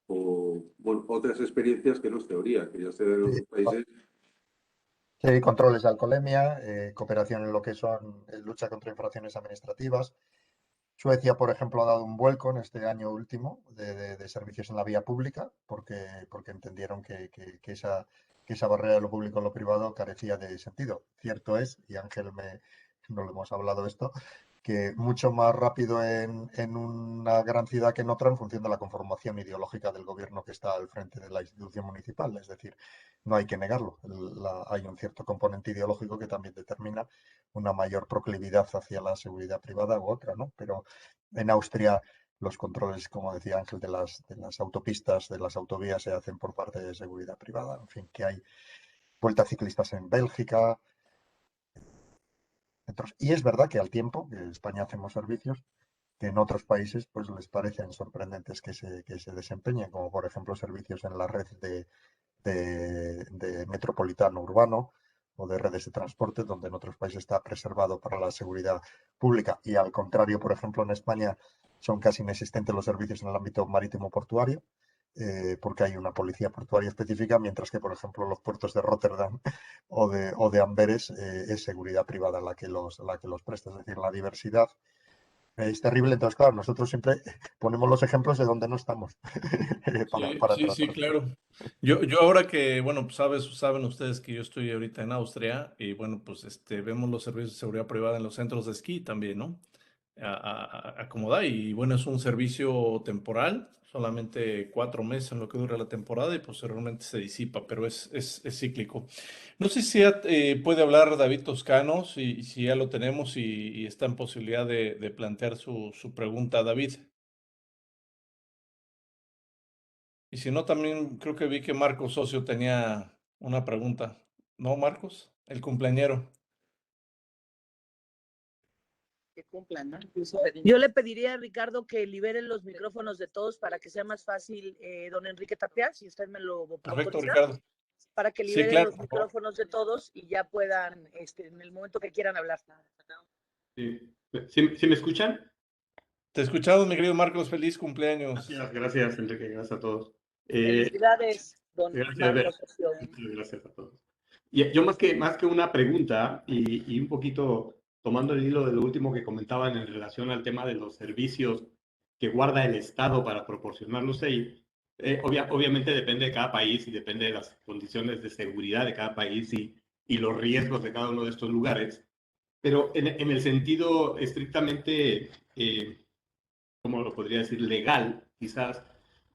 E: o bueno, otras experiencias que no es teoría, que ya se dan en otros países.
B: Sí, controles de alcoholemia, cooperación en lo que son lucha contra infracciones administrativas. Suecia, por ejemplo, ha dado un vuelco en este año último de servicios en la vía pública porque entendieron que esa barrera de lo público a lo privado carecía de sentido. Cierto es, y Ángel no lo hemos hablado esto, que mucho más rápido en una gran ciudad que en otra en función de la conformación ideológica del gobierno que está al frente de la institución municipal. Es decir, no hay que negarlo. Hay un cierto componente ideológico que también determina una mayor proclividad hacia la seguridad privada u otra, ¿no? Pero en Austria los controles, como decía Ángel, de las autopistas, de las autovías se hacen por parte de seguridad privada. En fin, que hay vueltas ciclistas en Bélgica. Y es verdad que al tiempo, que en España hacemos servicios, que en otros países pues les parecen sorprendentes que se desempeñen, como por ejemplo servicios en la red de metropolitano urbano o de redes de transporte, donde en otros países está preservado para la seguridad pública. Y al contrario, por ejemplo, en España son casi inexistentes los servicios en el ámbito marítimo portuario, porque hay una policía portuaria específica, mientras que, por ejemplo, los puertos de Rotterdam o de Amberes es seguridad privada la que los presta. Es decir, la diversidad es terrible. Entonces, claro, nosotros siempre ponemos los ejemplos de donde no estamos para
D: Sí,
B: tratar.
D: claro. Yo ahora que, bueno, pues saben ustedes que yo estoy ahorita en Austria y bueno, pues vemos los servicios de seguridad privada en los centros de esquí también, ¿no? Acomoda y bueno, es un servicio temporal, solamente 4 meses en lo que dura la temporada y posteriormente se disipa, pero es cíclico. No sé si puede hablar David Toscano, si ya lo tenemos y está en posibilidad de plantear su pregunta, David. Y si no, también creo que vi que Marcos Socio tenía una pregunta. ¿No, Marcos? El cumpleañero.
A: Que cumplan, ¿no? Yo le pediría a Ricardo que libere los micrófonos de todos para que sea más fácil, don Enrique Tapia, si usted me lo
D: Perfecto,
A: autoriza,
D: Ricardo.
A: para que
D: Sí,
A: liberen
D: claro,
A: los
D: por favor.
A: micrófonos de todos y ya puedan, en el momento que quieran hablar.
G: Sí. ¿Sí me escuchan?
D: Te escuchamos, mi querido Marcos. Feliz cumpleaños.
G: Gracias, Enrique. Gracias a todos.
A: Felicidades, don
G: Gracias,
A: Marcos Socio.
G: muchas gracias a todos. Y yo más que una pregunta y un poquito tomando el hilo de lo último que comentaban en relación al tema de los servicios que guarda el Estado para proporcionarlos ahí, obviamente depende de cada país y depende de las condiciones de seguridad de cada país y los riesgos de cada uno de estos lugares. Pero en el sentido estrictamente, ¿cómo lo podría decir? Legal, quizás,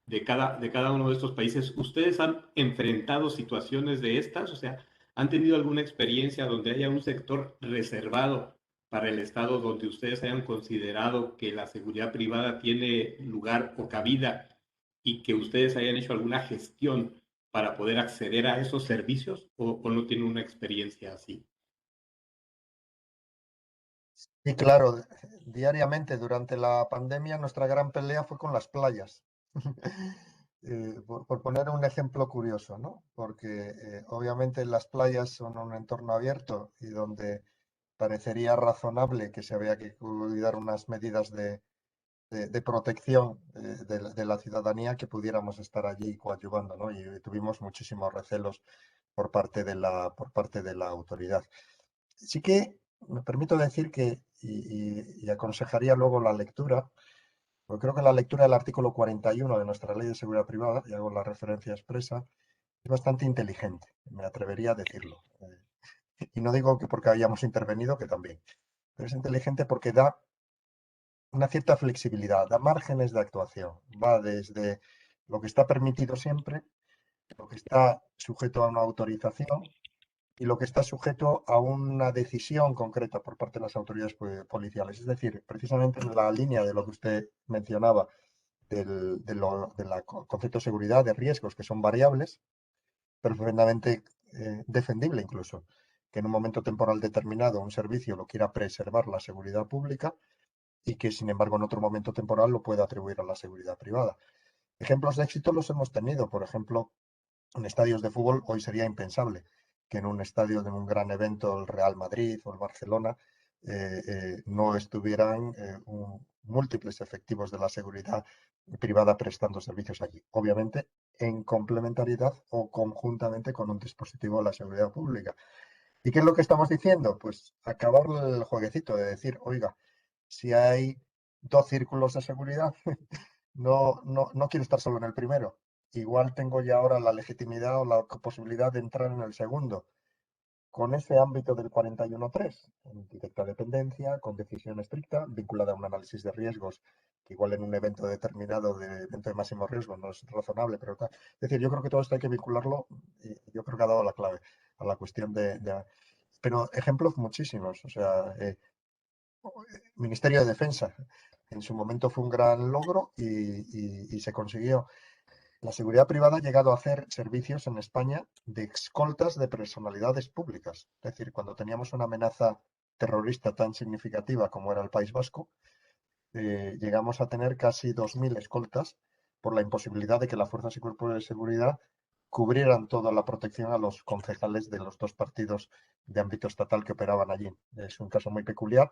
G: de cada uno de estos países, ¿ustedes han enfrentado situaciones de estas? O sea, ¿han tenido alguna experiencia donde haya un sector reservado para el Estado donde ustedes hayan considerado que la seguridad privada tiene lugar o cabida y que ustedes hayan hecho alguna gestión para poder acceder a esos servicios o no tienen una experiencia así?
B: Y claro, diariamente durante la pandemia nuestra gran pelea fue con las playas. Por poner un ejemplo curioso, ¿no? Porque obviamente las playas son un entorno abierto y donde parecería razonable que se había que cuidar unas medidas de protección de la ciudadanía que pudiéramos estar allí coadyuvando, ¿no? Y tuvimos muchísimos recelos por parte de la autoridad. Sí que me permito decir que, y aconsejaría luego la lectura, porque creo que la lectura del artículo 41 de nuestra Ley de Seguridad Privada, y hago la referencia expresa, es bastante inteligente, me atrevería a decirlo. Y no digo que porque hayamos intervenido, que también, pero es inteligente porque da una cierta flexibilidad, da márgenes de actuación, va desde lo que está permitido siempre, lo que está sujeto a una autorización, y lo que está sujeto a una decisión concreta por parte de las autoridades policiales. Es decir, precisamente en la línea de lo que usted mencionaba, del concepto de seguridad, de riesgos que son variables, perfectamente defendible incluso, que en un momento temporal determinado un servicio lo quiera preservar la seguridad pública y que sin embargo en otro momento temporal lo pueda atribuir a la seguridad privada. Ejemplos de éxito los hemos tenido, por ejemplo, en estadios de fútbol hoy sería impensable que en un estadio de un gran evento, el Real Madrid o el Barcelona, no estuvieran múltiples efectivos de la seguridad privada prestando servicios allí. Obviamente en complementariedad o conjuntamente con un dispositivo de la seguridad pública. ¿Y qué es lo que estamos diciendo? Pues acabar el jueguecito de decir, oiga, si hay 2 círculos de seguridad, no quiero estar solo en el primero. Igual tengo ya ahora la legitimidad o la posibilidad de entrar en el segundo. con ese ámbito del 41.3, en directa dependencia, con decisión estricta, vinculada a un análisis de riesgos, que igual en un evento determinado, de evento de máximo riesgo, no es razonable, pero tal. Es decir, yo creo que todo esto hay que vincularlo, y yo creo que ha dado la clave a la cuestión pero ejemplos muchísimos, o sea, Ministerio de Defensa, en su momento fue un gran logro y se consiguió. La seguridad privada ha llegado a hacer servicios en España de escoltas de personalidades públicas. Es decir, cuando teníamos una amenaza terrorista tan significativa como era el País Vasco, llegamos a tener casi 2.000 escoltas por la imposibilidad de que las fuerzas y cuerpos de seguridad cubrieran toda la protección a los concejales de los dos partidos de ámbito estatal que operaban allí. Es un caso muy peculiar,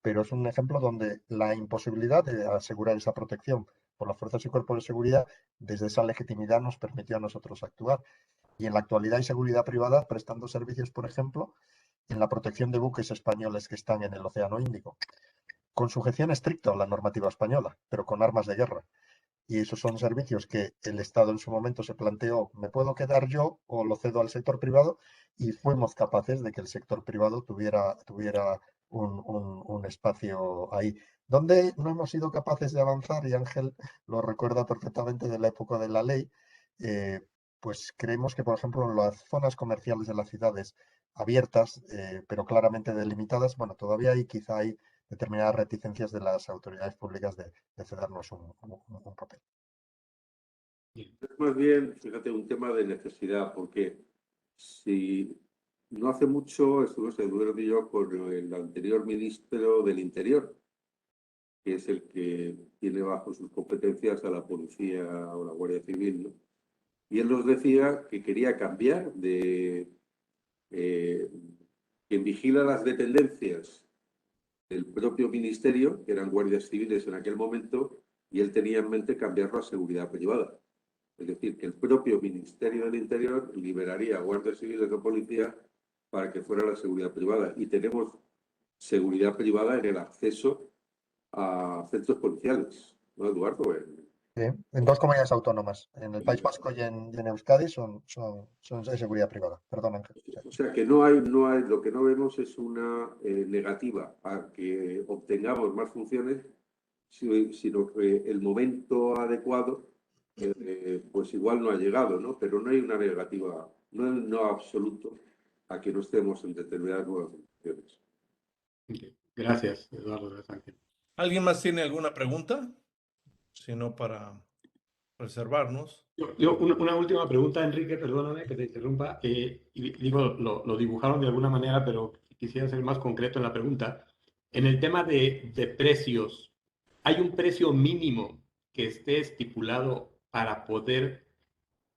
B: pero es un ejemplo donde la imposibilidad de asegurar esa protección por las fuerzas y cuerpos de seguridad, desde esa legitimidad nos permitió a nosotros actuar. Y en la actualidad hay seguridad privada prestando servicios, por ejemplo, en la protección de buques españoles que están en el Océano Índico, con sujeción estricta a la normativa española, pero con armas de guerra. Y esos son servicios que el Estado en su momento se planteó, ¿me puedo quedar yo o lo cedo al sector privado? Y fuimos capaces de que el sector privado tuviera un espacio ahí. Donde no hemos sido capaces de avanzar, y Ángel lo recuerda perfectamente de la época de la ley, eh, pues creemos que, por ejemplo, en las zonas comerciales de las ciudades abiertas, pero claramente delimitadas, bueno, todavía quizá hay determinadas reticencias de las autoridades públicas de cedernos un papel.
E: Es más bien, fíjate, un tema de necesidad, porque si no hace mucho estuvimos Eduardo y yo con el anterior ministro del Interior, que es el que tiene bajo sus competencias a la policía o la Guardia Civil, ¿no? Y él nos decía que quería cambiar de quien vigila las dependencias del propio ministerio, que eran guardias civiles en aquel momento, y él tenía en mente cambiarlo a seguridad privada. Es decir, que el propio Ministerio del Interior liberaría a guardias civiles o policía para que fuera la seguridad privada. Y tenemos seguridad privada en el acceso a centros policiales, ¿no, Eduardo?
B: Sí, en dos comunidades autónomas, en el País Vasco y en Euskadi, son de seguridad privada. Perdón, Ángel. Sí.
E: O sea que no hay, lo que no vemos es una negativa a que obtengamos más funciones, sino que el momento adecuado pues igual no ha llegado, ¿no? Pero no hay una negativa, no absoluto a que no estemos en determinadas nuevas funciones.
G: Gracias, Eduardo. Gracias, Ángel.
D: ¿Alguien más tiene alguna pregunta? Si no, para reservarnos.
G: Una última pregunta, Enrique, perdóname que te interrumpa. Y digo, lo dibujaron de alguna manera, pero quisiera ser más concreto en la pregunta. En el tema de precios, ¿hay un precio mínimo que esté estipulado para poder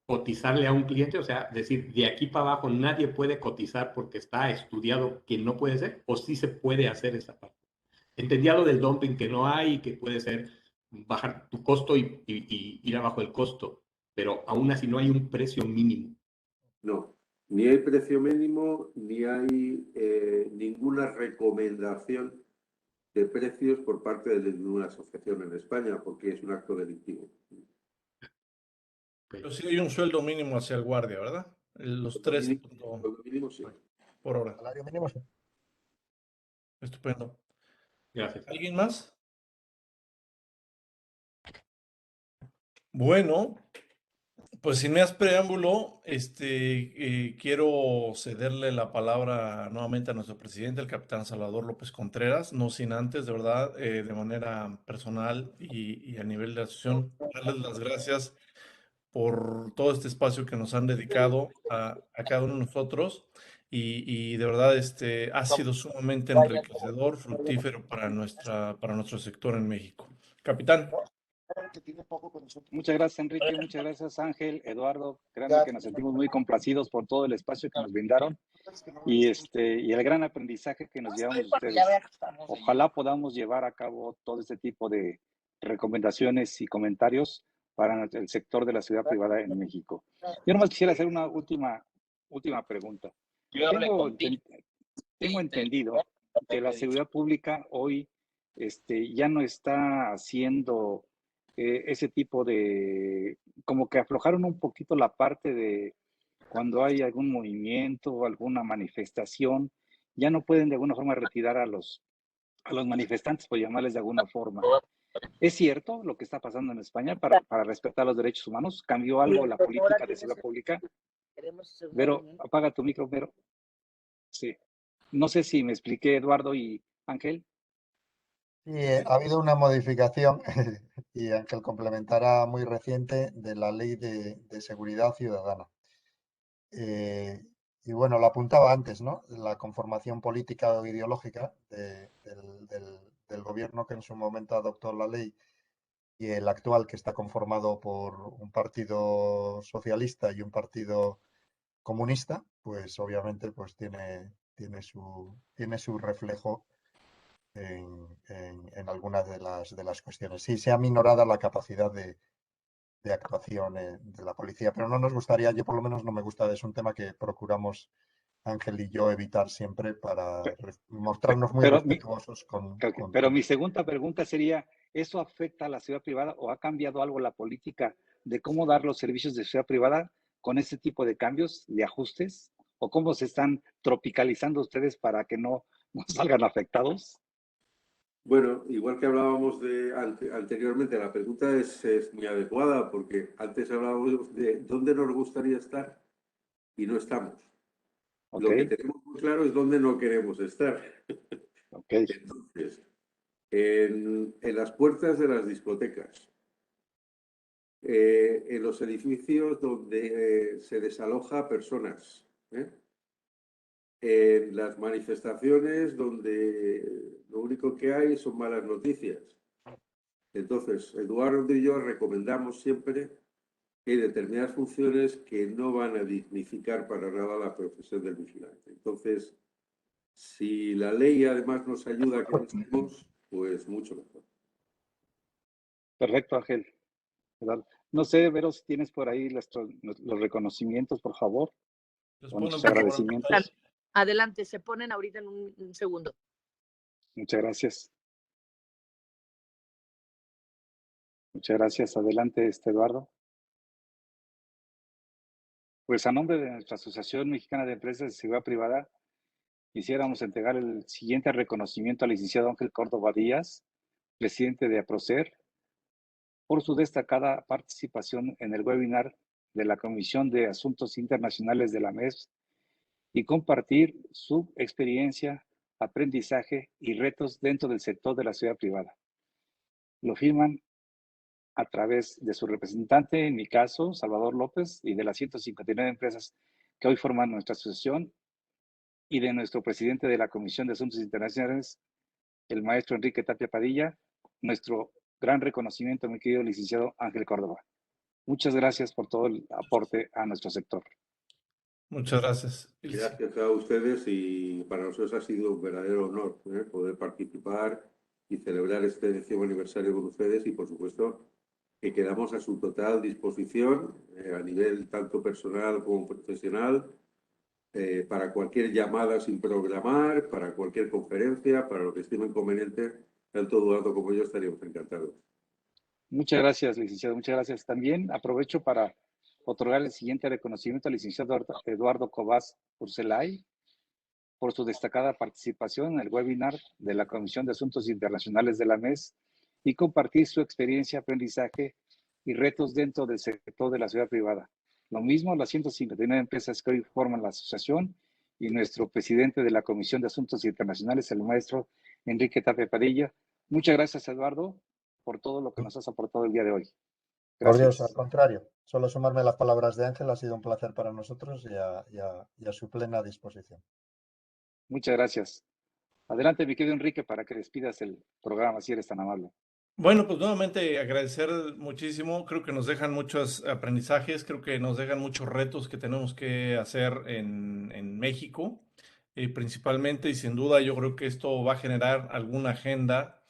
G: cotizarle a un cliente? O sea, decir, de aquí para abajo nadie puede cotizar porque está estudiado que no puede ser, o sí se puede hacer esa parte. Entendía lo del dumping que no hay, que puede ser bajar tu costo y ir abajo el costo, pero aún así no hay un precio mínimo.
E: No, ni hay precio mínimo, ni hay ninguna recomendación de precios por parte de ninguna asociación en España, porque es un acto delictivo.
D: Pero sí hay un sueldo mínimo hacia el guardia, ¿verdad? Los 3
E: Mínimo, sí.
D: por hora.
B: Salario mínimo, sí.
D: Estupendo.
G: Gracias.
D: ¿Alguien más? Bueno, pues sin más preámbulo, quiero cederle la palabra nuevamente a nuestro presidente, el capitán Salvador López Contreras, no sin antes, de verdad, de manera personal y a nivel de asociación, darles las gracias por todo este espacio que nos han dedicado a cada uno de nosotros y de verdad ha sido sumamente enriquecedor, fructífero para nuestro sector en México. Capitán.
C: Muchas gracias, Enrique. Muchas gracias, Ángel, Eduardo. Créanme que nos sentimos muy complacidos por todo el espacio que nos brindaron y el gran aprendizaje que nos llevamos de ustedes. Ojalá podamos llevar a cabo todo este tipo de recomendaciones y comentarios para el sector de la seguridad privada en México. Yo nomás quisiera hacer una última pregunta. Tengo entendido que la seguridad pública hoy ya no está haciendo ese tipo de, como que aflojaron un poquito la parte de cuando hay algún movimiento o alguna manifestación, ya no pueden de alguna forma retirar a los manifestantes, por llamarles de alguna forma. ¿Es cierto lo que está pasando en España para respetar los derechos humanos? ¿Cambió algo la política de seguridad pública? Vero, apaga tu micro, Vero. Sí. No sé si me expliqué, Eduardo y Ángel.
B: Sí, ha habido una modificación y Ángel complementará muy reciente de la Ley de Seguridad Ciudadana. Y bueno, lo apuntaba antes, ¿no? La conformación política o ideológica del gobierno que en su momento adoptó la ley y el actual que está conformado por un partido socialista y un partido comunista, pues obviamente pues tiene su reflejo en algunas de las cuestiones. Sí, se ha minorado la capacidad de actuación de la policía, pero no nos gustaría, yo por lo menos no me gusta, es un tema que procuramos Ángel y yo evitar siempre para mostrarnos muy respetuosos
C: Pero mi segunda pregunta sería, ¿eso afecta a la ciudad privada o ha cambiado algo la política de cómo dar los servicios de ciudad privada con este tipo de cambios, de ajustes? ¿O cómo se están tropicalizando ustedes para que no salgan afectados?
E: Bueno, igual que hablábamos anteriormente, la pregunta es muy adecuada porque antes hablábamos de dónde nos gustaría estar y no estamos. Lo que tenemos muy claro es dónde no queremos estar. Entonces, en las puertas de las discotecas, en los edificios donde se desaloja personas, en las manifestaciones donde lo único que hay son malas noticias. Entonces, Eduardo y yo recomendamos siempre que hay determinadas funciones que no van a dignificar para nada la profesión del vigilante. Entonces, si la ley además nos ayuda a que lo estemos, pues mucho mejor.
C: Perfecto, Ángel. No sé, Vero, si tienes por ahí los reconocimientos, por favor. Nuestros agradecimientos.
A: Adelante, se ponen ahorita en un segundo.
C: Muchas gracias. Muchas gracias. Adelante, Eduardo. Pues a nombre de nuestra Asociación Mexicana de Empresas de Seguridad Privada, quisiéramos entregar el siguiente reconocimiento al licenciado Ángel Córdoba Díaz, presidente de APROCER, por su destacada participación en el webinar de la Comisión de Asuntos Internacionales de la MES y compartir su experiencia, aprendizaje y retos dentro del sector de la seguridad privada. Lo firman a través de su representante, en mi caso, Salvador López, y de las 159 empresas que hoy forman nuestra asociación, y de nuestro presidente de la Comisión de Asuntos Internacionales, el maestro Enrique Tapia Padilla, nuestro gran reconocimiento, mi querido licenciado Ángel Córdoba. Muchas gracias por todo el aporte a nuestro sector.
D: Muchas gracias.
E: Gracias a ustedes y para nosotros ha sido un verdadero honor poder participar y celebrar este 10º aniversario con ustedes y, por supuesto, que quedamos a su total disposición a nivel tanto personal como profesional para cualquier llamada sin programar, para cualquier conferencia, para lo que estime conveniente, tanto Eduardo como yo estaríamos encantados.
C: Muchas gracias, licenciado. Muchas gracias. También aprovecho para otorgar el siguiente reconocimiento al licenciado Eduardo Cobás Urselay por su destacada participación en el webinar de la Comisión de Asuntos Internacionales de la MES y compartir su experiencia, aprendizaje y retos dentro del sector de la seguridad privada. Lo mismo las 159 empresas que hoy forman la asociación y nuestro presidente de la Comisión de Asuntos Internacionales, el maestro Enrique Tapia Padilla. Muchas gracias, Eduardo, por todo lo que nos has aportado el día de hoy.
B: Por Dios, al contrario, solo sumarme a las palabras de Ángel, ha sido un placer para nosotros y a su plena disposición.
C: Muchas gracias. Adelante, mi querido Enrique, para que despidas el programa, si eres tan amable.
D: Bueno, pues nuevamente agradecer muchísimo. Creo que nos dejan muchos aprendizajes, creo que nos dejan muchos retos que tenemos que hacer en México, principalmente, y sin duda yo creo que esto va a generar alguna agenda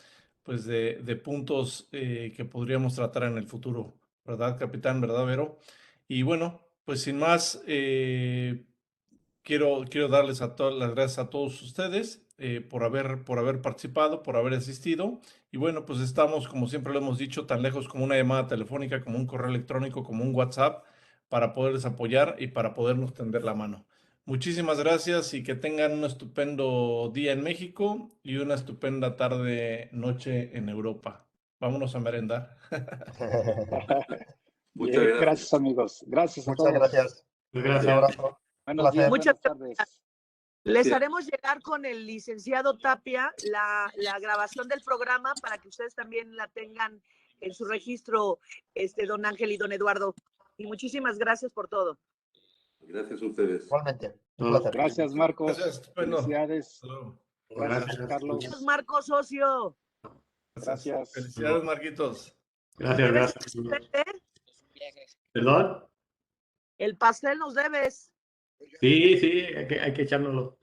D: pues de puntos que podríamos tratar en el futuro, ¿verdad, capitán? ¿Verdad, Vero? Y bueno, pues sin más, quiero darles las gracias a todos ustedes por haber participado, por haber asistido. Y bueno, pues estamos, como siempre lo hemos dicho, tan lejos como una llamada telefónica, como un correo electrónico, como un WhatsApp, para poderles apoyar y para podernos tender la mano. Muchísimas gracias y que tengan un estupendo día en México y una estupenda tarde, noche en Europa. Vámonos a merendar.
E: Muchas
C: Bien,
E: gracias.
C: gracias, amigos. Gracias a
B: Muchas
C: todos.
B: gracias. Un
G: Gracias.
B: abrazo.
C: Buenos días,
B: Placer.
A: Muchas
C: buenas tardes.
A: Les
E: Gracias.
A: haremos llegar con el licenciado Tapia la grabación del programa para que ustedes también la tengan en su registro, don Ángel y don Eduardo. Y muchísimas gracias por todo.
E: Gracias a ustedes.
B: Igualmente. Un
G: No,
B: placer.
C: Gracias, Marcos.
D: Gracias, estupendo.
C: Felicidades.
D: Hasta luego.
C: Gracias,
G: Gracias.
C: Carlos.
A: Gracias, Marcos, socio.
C: Gracias.
D: Felicidades, Marquitos.
G: Gracias,
A: Debes
G: gracias.
A: el pastel,
G: ¿Perdón?
A: el pastel nos debes.
G: Sí, sí, hay que echárnoslo.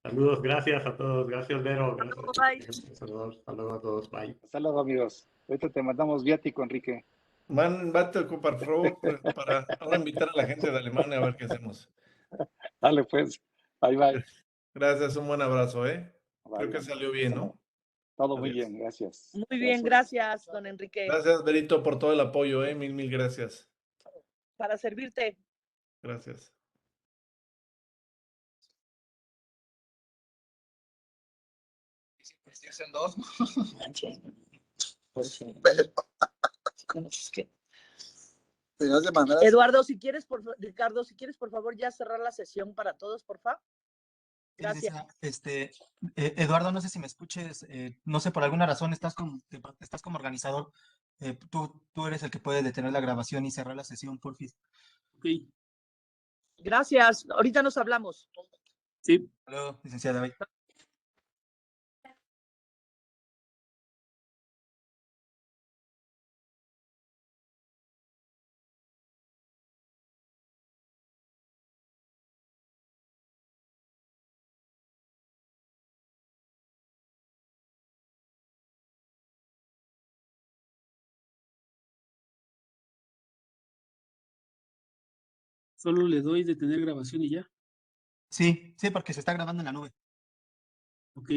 G: Saludos, gracias a todos. Gracias, Vero. Gracias. Saludos a todos. Bye.
C: Hasta luego, amigos. Ahorita te mandamos viático, Enrique.
D: Vate, por favor, para ahora invitar a la gente de Alemania a ver qué hacemos.
C: Dale, pues. Bye, bye.
D: Gracias, un buen abrazo, ¿eh? Creo que
C: Bye.
D: salió bien, ¿no?
C: Todo muy
D: Adiós.
C: bien, gracias.
A: Muy bien, gracias, don Enrique.
D: Gracias, Berito, por todo el apoyo, ¿eh? Mil gracias.
A: Para servirte.
D: Gracias.
A: Eduardo, si quieres, Ricardo, si quieres, por favor, ya cerrar la sesión para todos, por favor. Gracias.
H: Eduardo, no sé si me escuches, no sé, por alguna razón estás como organizador, tú eres el que puede detener la grabación y cerrar la sesión, porfis.
I: Ok,
A: Gracias. Ahorita nos hablamos.
I: sí.
H: Hasta luego, licenciada. Bye.
I: Solo le doy detener grabación y ya.
H: Sí, porque se está grabando en la nube.
I: Ok.